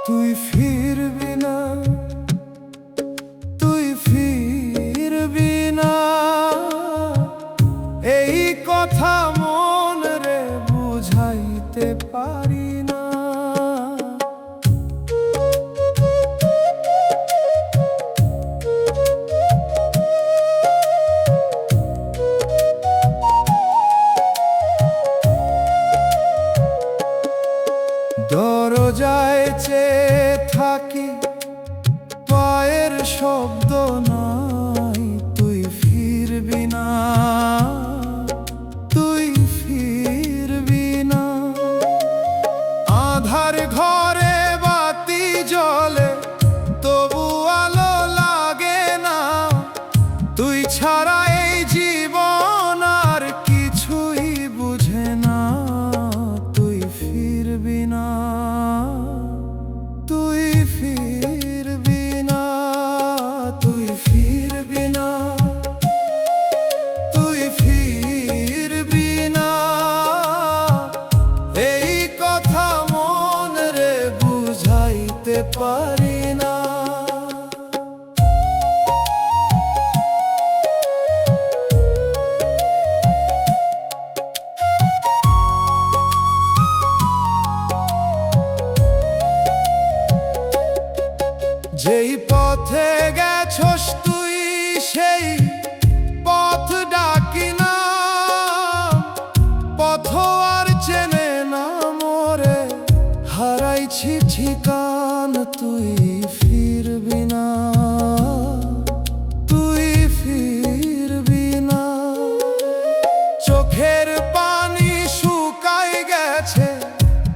তুই ফিরবি না, তুই ফিরবি না। এই কথা মন রে বুঝাইতে পারি না। দরজায় চেয়ে থাকি, পায়ের শব্দ নাই, তুই ফিরবি না, তুই ফিরবি না। আধার ঘরে বাতি জ্বলে তবু আলো লাগে না, তুই ছাড়া এই জীবন আর কিছুই বুঝে না। তুই ফিরবি না, তুই ফিরবি না, তুই ফিরবি না, তুই ফিরবি না। এই কথা মন রে বুঝাইতে পারি না। যেই পথে গেছস তুই সেই পথ ডাকি না, পথ আর চেনে না মোরে, হারাইছি ঠিকান। তুই ফিরবি না, তুই ফিরবি না। চোখের পানি শুকাই গেছে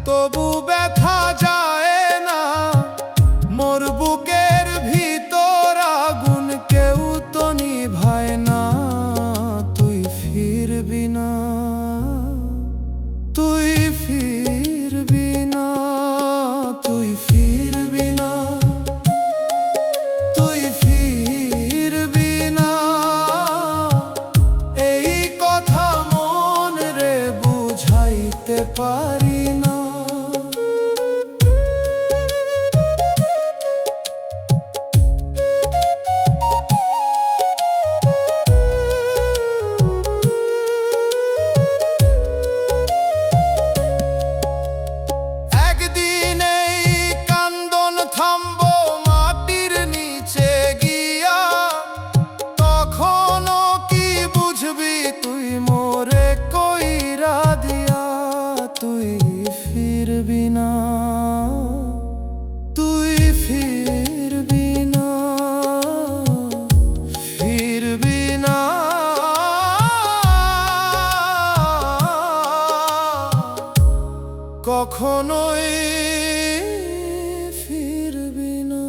তবু ব্যথা যায় না, মোর বুকের ভিতর আগুন কেউ তো নিভায় না। তুই ফিরবি না, তুই ফিরবি না, তুই ফিরবি না, তুই ফিরবি না। এই কথা মন রে বুঝাইতে পারি না। তুই মোরে কইরা দিয়া কখনোই ফিরবি না।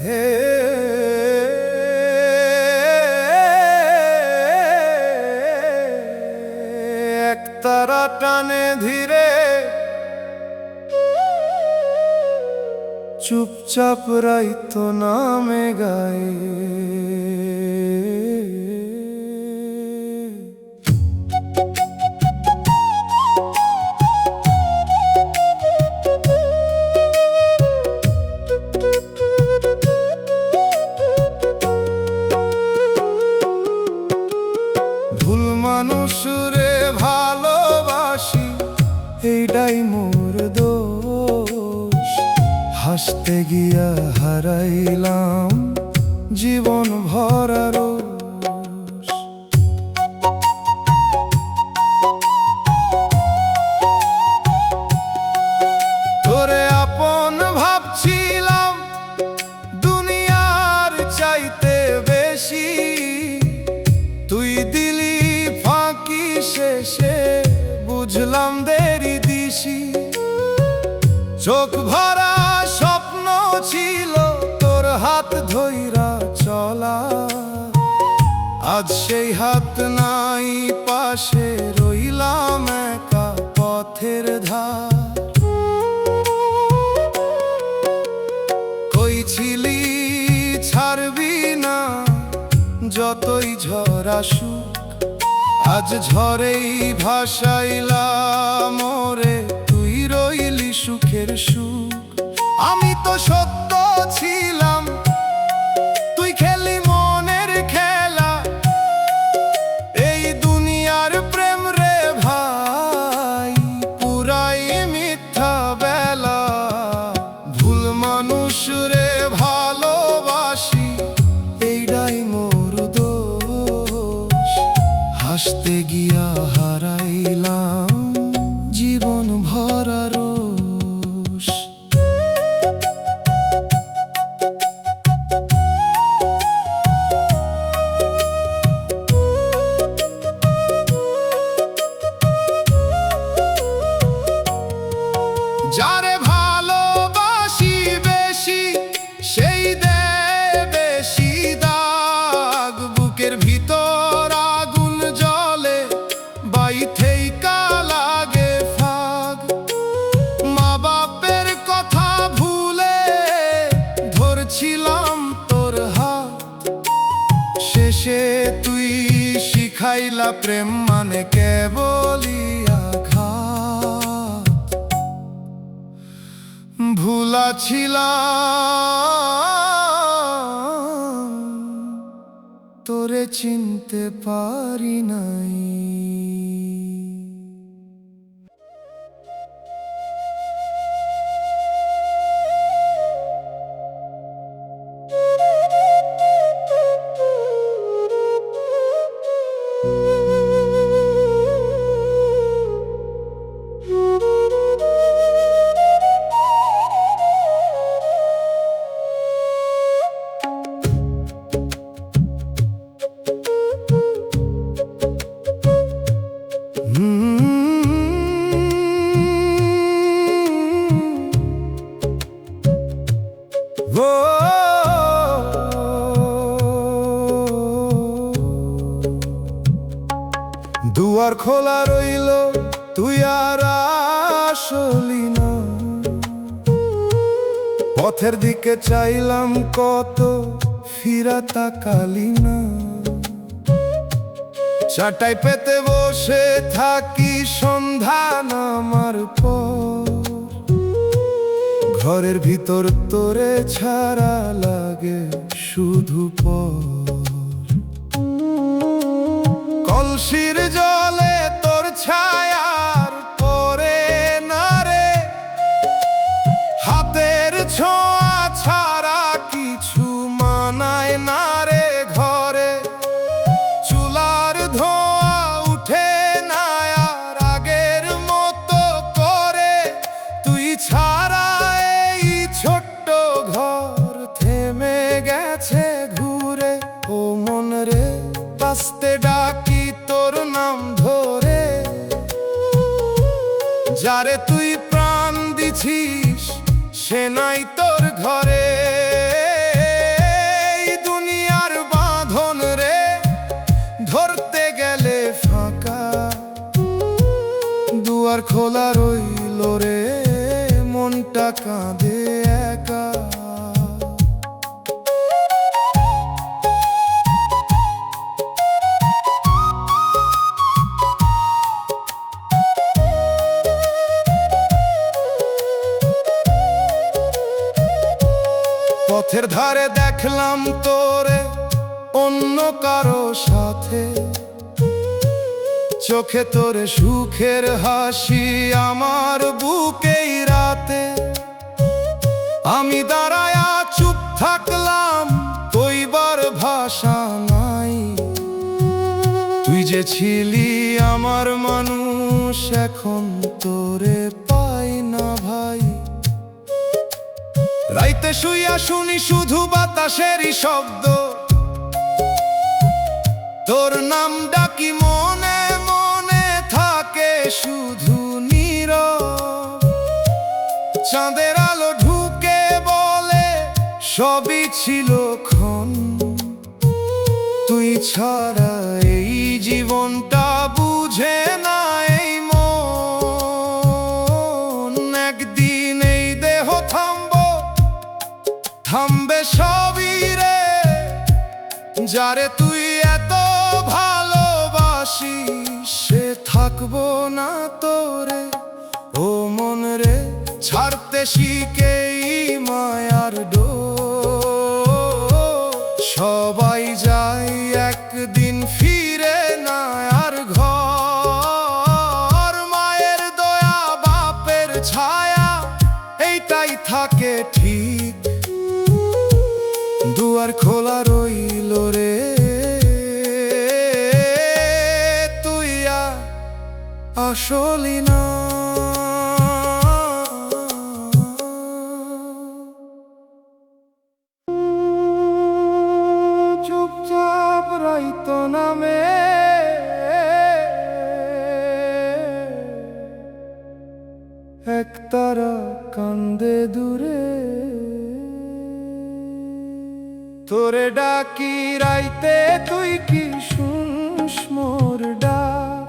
হে একতারা টানে ধীরে চুপচাপ রাইত নামে গায়ে। ভুল মানুষরে ভালোবাসি এইটাই মোর দোষ। হাসতে গিয়া হারাইলাম জীবন ভরা রোষ। তোরে আপন ভাবছিলাম দুনিয়ার চাইতে বেশি, তুই দিলি ফাঁকি শেষে বুঝলাম দেরি দিশি। চোখ ভরা স্বপ্ন ছিল তোর হাত ধইরা চলা, আজ সেই হাত নাই পাশে রইলাম একা পথের ধার। কই ছিলি ছাড়বি না যতই ঝড় আসুক, আজ ঝড়েই ভাসাইলাম মোরে তুই রইলি সুখের সুখ। আমি তো সত্য ছিলাম তুই খেলি মনের খেলা, এই দুনিয়ার প্রেম রে ভাই পুরাই মিথ্যা বেলা। ভুল মানুষ রে ভালোবাসি এইটাই মোর দোষ। হাসতে গিয়া হারাইলাম জীবন ভরা রোষ। যারে ভালোবাসি বেশি সেই দেয় বেশি দাগ। বুকের ভিতর আগুন জ্বলে বাইথেই লাগে ফাগ। মা বাপের কথা ভুলে ধরছিলাম তোর হাত, শেষে তুই শিখাইলা প্রেম মানে কেবলই আঘাত। ভুলা ছিলাম তোরে চিনতে পারি নাই। দুয়ার খোলা রইল তুই আর আসলি না, পথের দিকে চাইলাম কত ফিরা তাকালি না। চাটাই পেতে বসে থাকি সন্ধ্যা নামার পর, ঘরের ভিতর তোরে ছাড়া লাগে শুধু পর। কলসির জলে তোর ছায়ার পরে না রে, হাতের ছোঁয়া ছাড়া কিছু মানায় না রে ঘরে। চুলার ধোঁয়া উঠে না আর আগের মতো করে, তুই ছাড়া এই ছোট্ট ঘর থেমে গেছে ঘুরে। ও আস্তে ডাকি তোর নাম ধরে, যারে তুই প্রাণ দিছিস সে নাই তোর ঘরে। এই দুনিয়ার বাঁধন রে ধরতে গেলে ফাঁকা, দুয়ার খোলা রইল রে মনটা কাঁদে একা। পথের ধারে দেখলাম তোরে অন্য কারো সাথে, চোখে তোরে সুখের হাসি আমার বুকেই রাতে। আমি দাঁড়ায়া চুপ থাকলাম, কইবার ভাষা নাই। তুই যে ছিলি আমার মানুষ, এখন তোরে পাই না ভাই। রাইতে শুইয়া শুনি শুধু বাতাসেরই শব্দ, তোর নাম ডাকি মনে মনে থাকে শুধু নীরব। চাঁদের আলো ঢুকে বলে সবই ছিল ক্ষণ, তুই ছাড়া এই জীবনটা বুঝে না এই মন। একদিন এই দেহ থামবে সবই রে, যারে তুই এত ভালোবাসিস সে থাকবো না তোরে। ও মন রে ছাড়তে শিখেই মায়ার ডোর, সবাই যায় একদিন ফিরে না আর ঘর। মায়ের দয়া বাপের ছায়া এইটাই থাকে ঠিক, দুয়ার খোলা রইল রে তুই আসলি না। চুপচাপ রাইত নামে একতারা কান্দে দূরে, তোরে ডাকি রাইতে তুই কি শুনস মোর ডাক,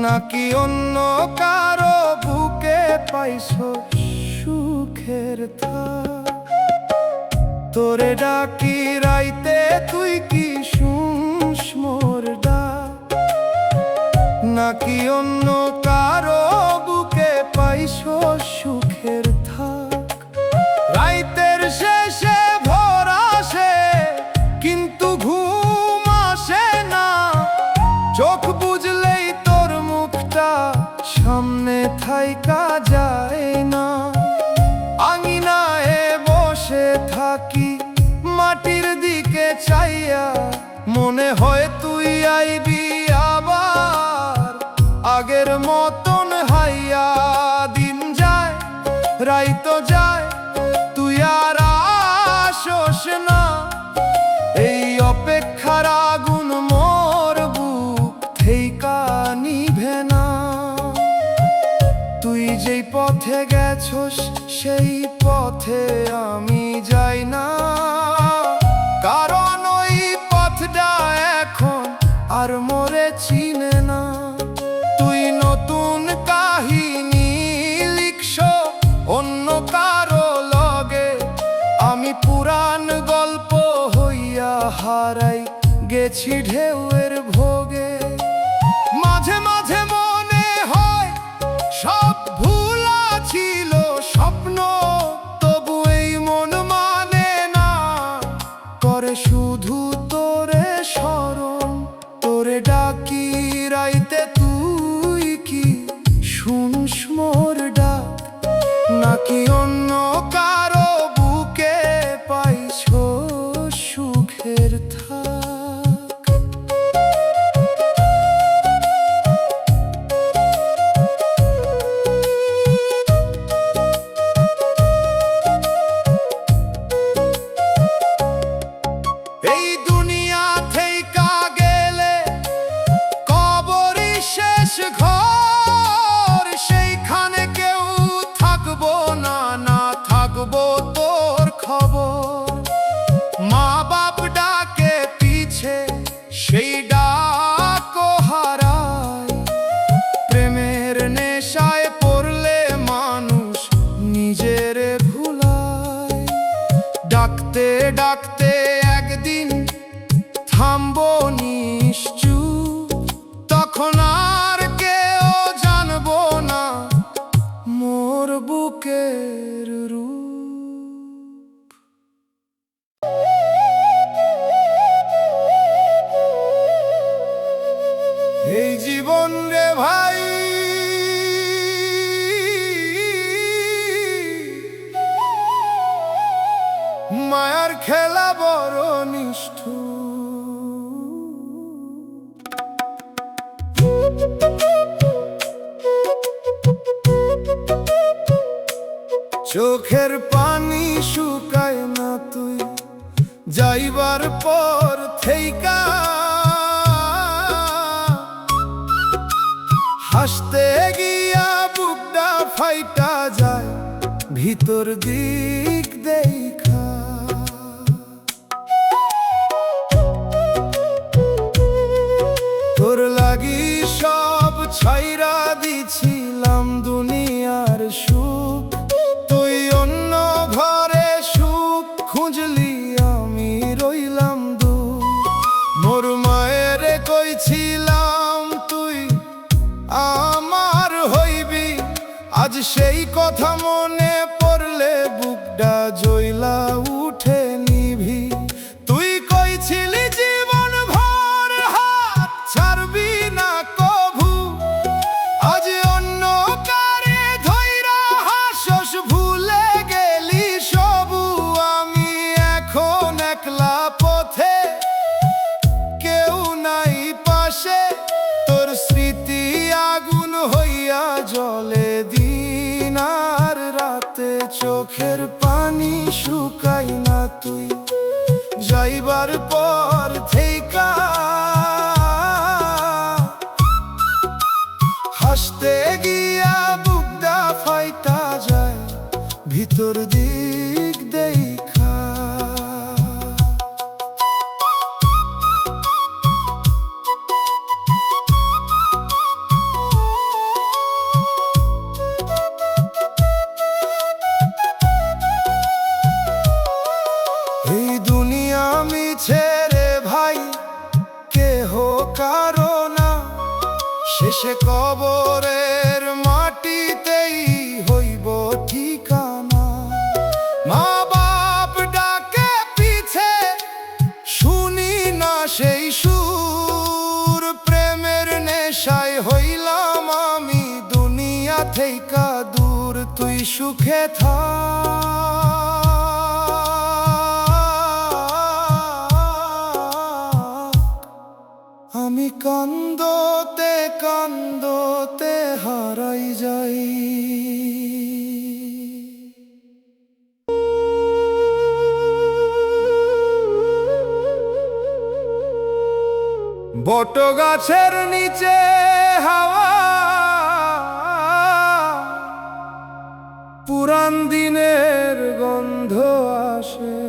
নাকি অন্য কারো বুকে পাইছ সুখের থাক। তোরে ডাকি রাইতে তুই কি শুনস মোর ডাক, নাকি অন্য কারো বুকে পাইছ সুখের থাক। রাইতের শেষে ভোর আসে কিন্তু ঘুম আসে না, চোখ বুঝলেই তোর মুখটা সামনে থাইকা যায় না। আঙিনায় বসে থাকি মাটির দিকে চাইয়া, মনে হয় তুই আইবি আবার আগের মতন হাইয়া। দিন যায় রাইতো যায় তুই আর আসোস না, এই অপেক্ষার আগুন মোর বুক থেইকা নিভে না। তুই যেই পথে গেছস সেই পথে আমি যাই না, কারণ ওই পথটা এখন আর মোরে চিনে না। তুই নতুন কাহিনী লিখছ অন্য কারো লগে, আমি পুরান গল্প হইয়া হারাই গেছি ঢেউয়ের ভোগে। মাঝে মাঝে মনে হয় সব ভুলা ছিল স্বপ্ন, তবু এই মন মানে না, করে শুধু তোরে স্মরণ। তোরে ডাকি রাইতে তুই কি শুনস মোর ডাক, নাকি অন্য কারো বুকে পাইছ সুখের থাক। এই দুনিয়া ডাকতে ডাকতে একদিন থামবো নিশ্চুপ, তখন আর কেউ জানবো না মোর বুকের রূপ। এই জীবন রে ভাই, মায়ার খেলা বড় নিষ্ঠুর। চোখের পানি শুকায় না তুই যাইবার পর থেইকা, হাসতে গিয়া বুকটা ফাইটা যায় ভিতর দিক দেখা। তোর লাগি সব ছাইরা দিছিলাম দুনিয়ার সুখ, তুই অন্য ঘরে সুখ খুঁজলি আমি রইলাম দূর। মোর মায়ের কইছিলাম তুই আমার হইবি, আজ সেই কথা মনে পড়লে বুকটা জ্বলা উঠে নিভি। তুই কইছিলি জীবন ভর হাত ছাড়বি না কভু, আজ অন্য কারে ধইরা হাসস ভুলে গেলি সবু। আমি এখন একলা পথে, কেউ নাই পাশে, তোর স্মৃতি আগুন হইয়া জ্বলে দিন আর রাতে। চোখের পানি শুকাই না তুই যাইবার পর থেইকা, হাসতে গিয়া বুকটা ফাইটা যায় ভিতর দিক দেখা। এই দুনিয়া মিছে রে ভাই, কেহ কারো না, শেষে কবরের মাটিতেই হইব ঠিকানা। মা বাপ ডাকে পিছে শুনি না সেই সুর, প্রেমের নেশায় হইলাম আমি দুনিয়া থেইকা দূর। তুই সুখে থাক, আমি কান্দতে কান্দতে হারাই যাই। বট গাছের নিচে হাওয়া পুরান দিনের গন্ধ আসে,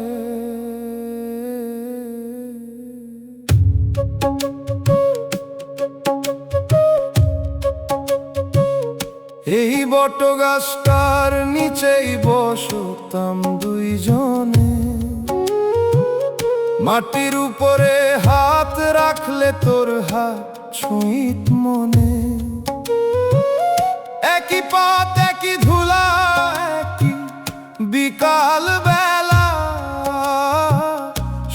এই বট গাছটার নিচেই বসতাম দুইজনে। মাটির উপরে হাত রাখলে তোর হাত ছুঁইত মনে, একই পথ একই ধুলা একই বিকাল বেলা,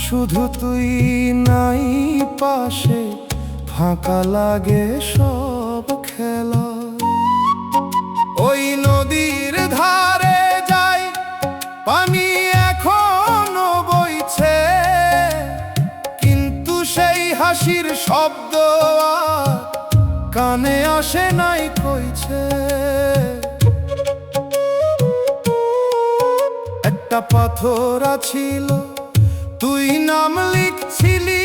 শুধু তুই নাই পাশে ফাঁকা লাগে সব খেলা। ওই নদীর ধারে যাই পানি এখনো বইছে, কিন্তু সেই হাসির শব্দ আর কানে আসে নাই কইছে। একটা পাথর ছিল তুই নাম লিখছিলি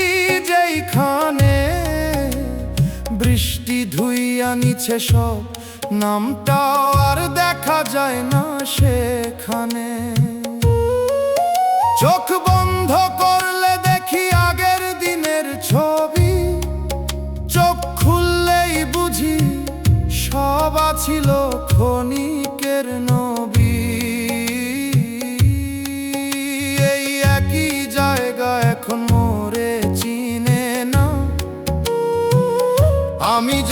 যেইখানে, বৃষ্টি ধুইয়া নিছে সব, নামটাও আর দেখা যায় না সেখানে। চোখ বন্ধ করলে দেখি আগের দিনের ছবি, চোখ খুললেই বুঝি সব ছিল ক্ষণিকের নবী। এই একই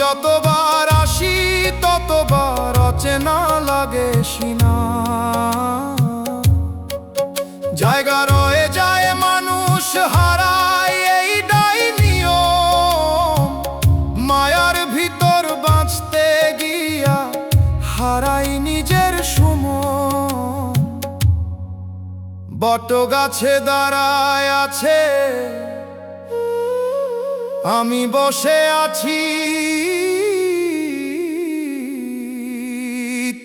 যতবার আসি ততবার অচেনা লাগে সিনা, জায়গা রয়ে যায় মানুষ হারায় এইটাই নিয়ম, মায়ার ভিতর বাঁচতে গিয়া হারাই নিজের সুমন। বট গাছে দাঁড়ায় আছে, আমি বসে আছি,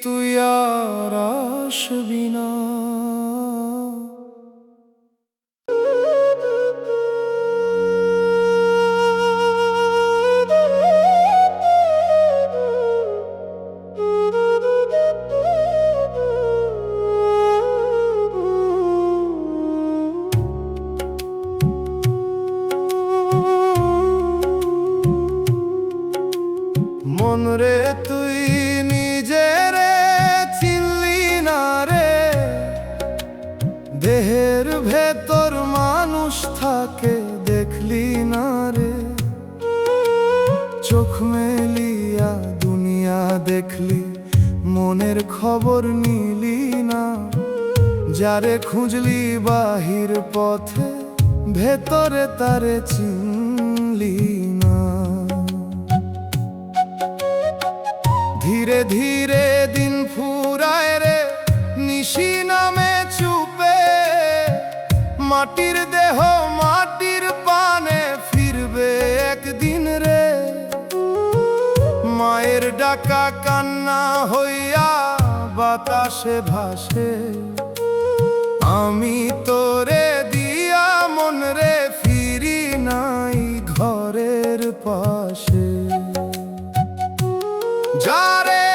তুই আর আসবি না। মন রে তুই নিজের চিনলি না রে, দেহের ভেতর মানুষ থাকে দেখলি না রে, চোখ মেলিয়া দুনিয়া দেখলি মনের খবর নিলি না, যারে খুঁজলি বাহির পথে ভেতরে তারে চিনলি না। ধীরে ধীরে দিন ফুরায় রে নিশি নামে চুপে, মাটির দেহ মাটির পানে ফিরবে একদিন রে, মায়ের ডাকা কান্না হইয়া বাতাসে ভাসে, আমি তোরে দিয়া মন রে ফিরি নাই ঘরের পাশে। যারে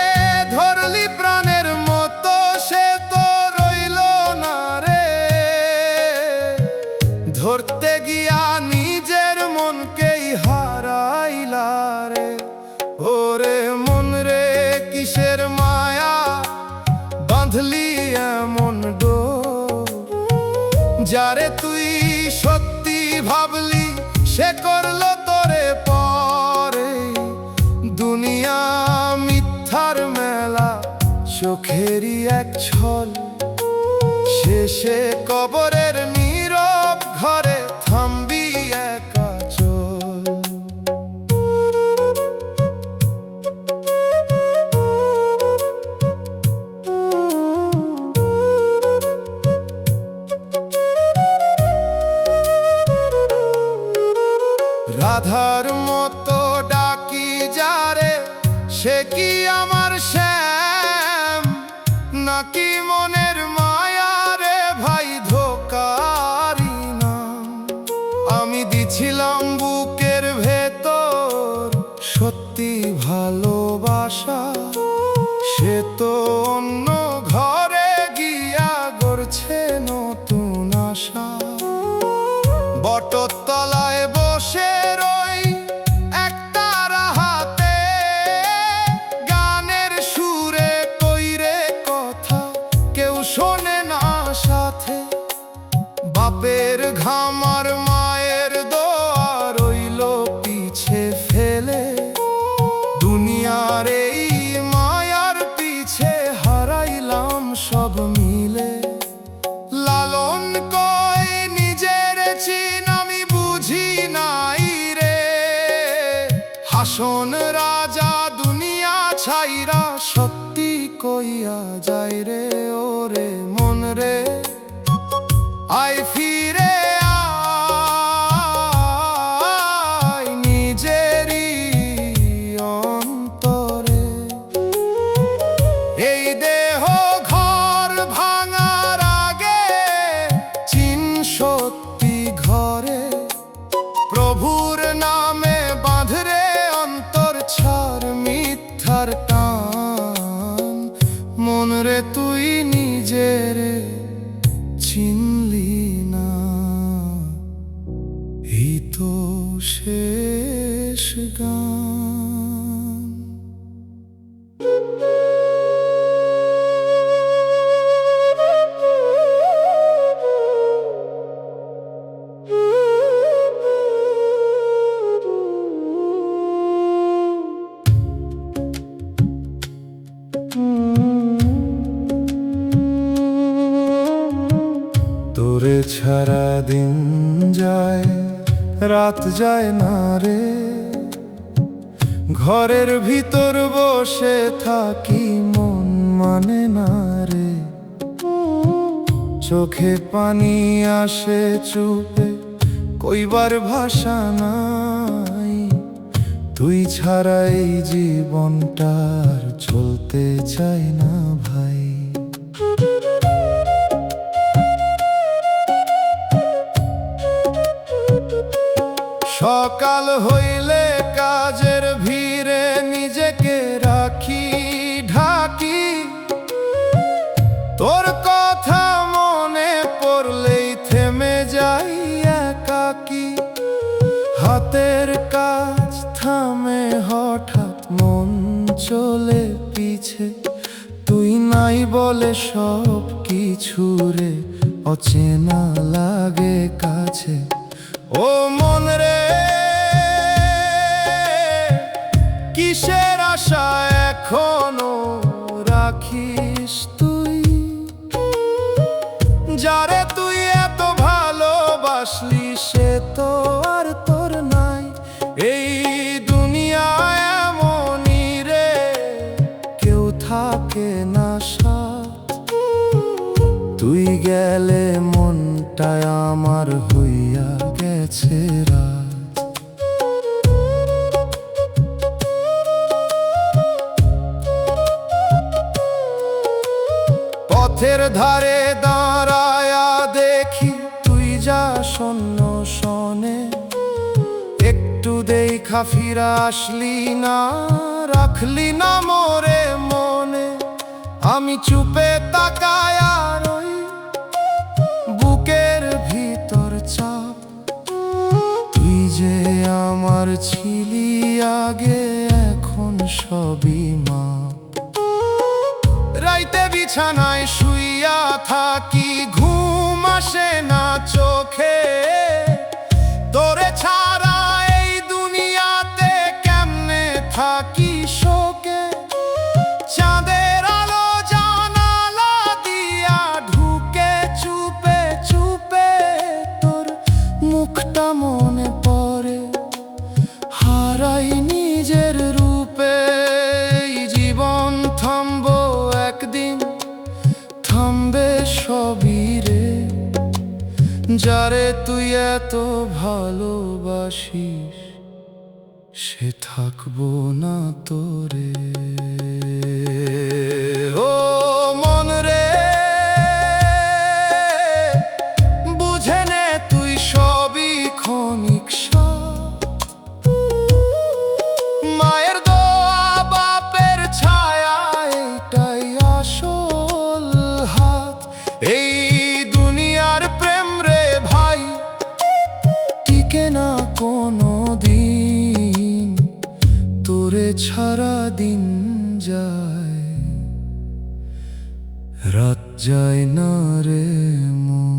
ধরলি প্রাণের মতো সে তো রইল না রে, ধরতে গিয়া নিজের মনকেই হারাইলা রে। ওরে মন রে কিসের মায়া বাঁধলি এমন ডোর, যারে তুই সত্যি ভাবলি সে করলো তোরে পরে, দুনিয়া মিথ্যার মেলা চোখেরই এক ছল, শেষে কবরের নীরব ঘরে থামবি একা চল। রাধার মতো ডাকি যারে, সে কি আমার শ্যাম নাকি মনের মায়া রে ভাই ধোকারি নাম। আমি দিছিলাম বুকের ভেতর সত্যি ভালোবাসা, সে তো অন্য ঘরে গিয়া গড়ছে নতুন আশা। বটতলায় বসে রই একতারা হাতে, গানের সুরে কইরে কথা কেউ শোনে না সাথে, বাপের ঘাম আর মায়ের দোয়া রইল পিছে ফেলে, দুনিয়ার এই মায়ার পিছে হারাইলাম সব মিলে। লালন কয় নিজের চিন আমি বুঝি নাই রে, হাসন রাজা দুনিয়া ছাইরা সত্যি কইয়া যায় রে। ওরে মন রে আয় ফিরে আয় নিজেরই অন্তরে, এই দেহ ঘর ভাঙার আগে চিন সত্যি ঘরে, প্রভুর নামে বাঁধরে অন্তর ছাড় মিথ্যার টান। মন রে তুই নিজের চিনলি না, এই তো শেষ গান। দিন যায়, রাত যায় না রে। ঘরের ভিতর বসে থাকি, মন মানে না রে। চোখে পানি আসে চুপে, কইবার ভাষা নাই। তুই ছাড়া এই জীবনটার চলতে চাই না ভাই। সকাল হইলে কাজের ভিড়ে নিজেকে রাখি ঢাকি। তোর কথা মনে পড়লেই থেমে যাই একাকি। হাতের কাজ থামে হঠাৎ, মন চলে পিছে। তুই নাই বলে সব কিছু রে অচেনা লাগে কাছে। ও মন রে, কিসের আশা এখনো রাখিস তুই? যারে তুই এত ভালোবাসলি সে তো আর তোর নাই। এই দুনিয়ায় এমনই রে, কেউ থাকে না সাথ। তুই গেলে মনটায় আমার হইয়া গেছে রাত। পথের ধারে দাঁড়ায়া দেখি তুই যা শূন্য শনে। একটু দেখা ফিরা আসলি না, রাখলি না মোরে মনে। আমি চুপে তাকায়া রই, বুকের ভিতর চাপ। তুই যে আমার ছিলি আগে, এখন সবই মাপ। রাইতে বিছানায় শুইয়া থাকি, ঘুম আসে না চোখে। তোরে ছাড়া এই দুনিয়াতে কেমনে থাকি শোকে। চাঁদের আলো জানালা দিয়া ঢুকে চুপে চুপে। তোর মুখটা মনে পড়ে, হারাই নিজের রূপে। এই জীবন থামবো একদিন, থামবে সবই রে। যারে তুই এত ভালোবাসিস সে থাকবো না তোরে। ও মন রে, বুঝে নে তুই সবই ক্ষণিক স্বাদ। মায়ের দোয়া বাপের ছায়া, এইটাই আসল হাত। এই দুনিয়ার প্রেম রে ভাই টিকে না কোনো দিন। তোরে ছাড়া দিন যায়, রাত যায় না রে মন।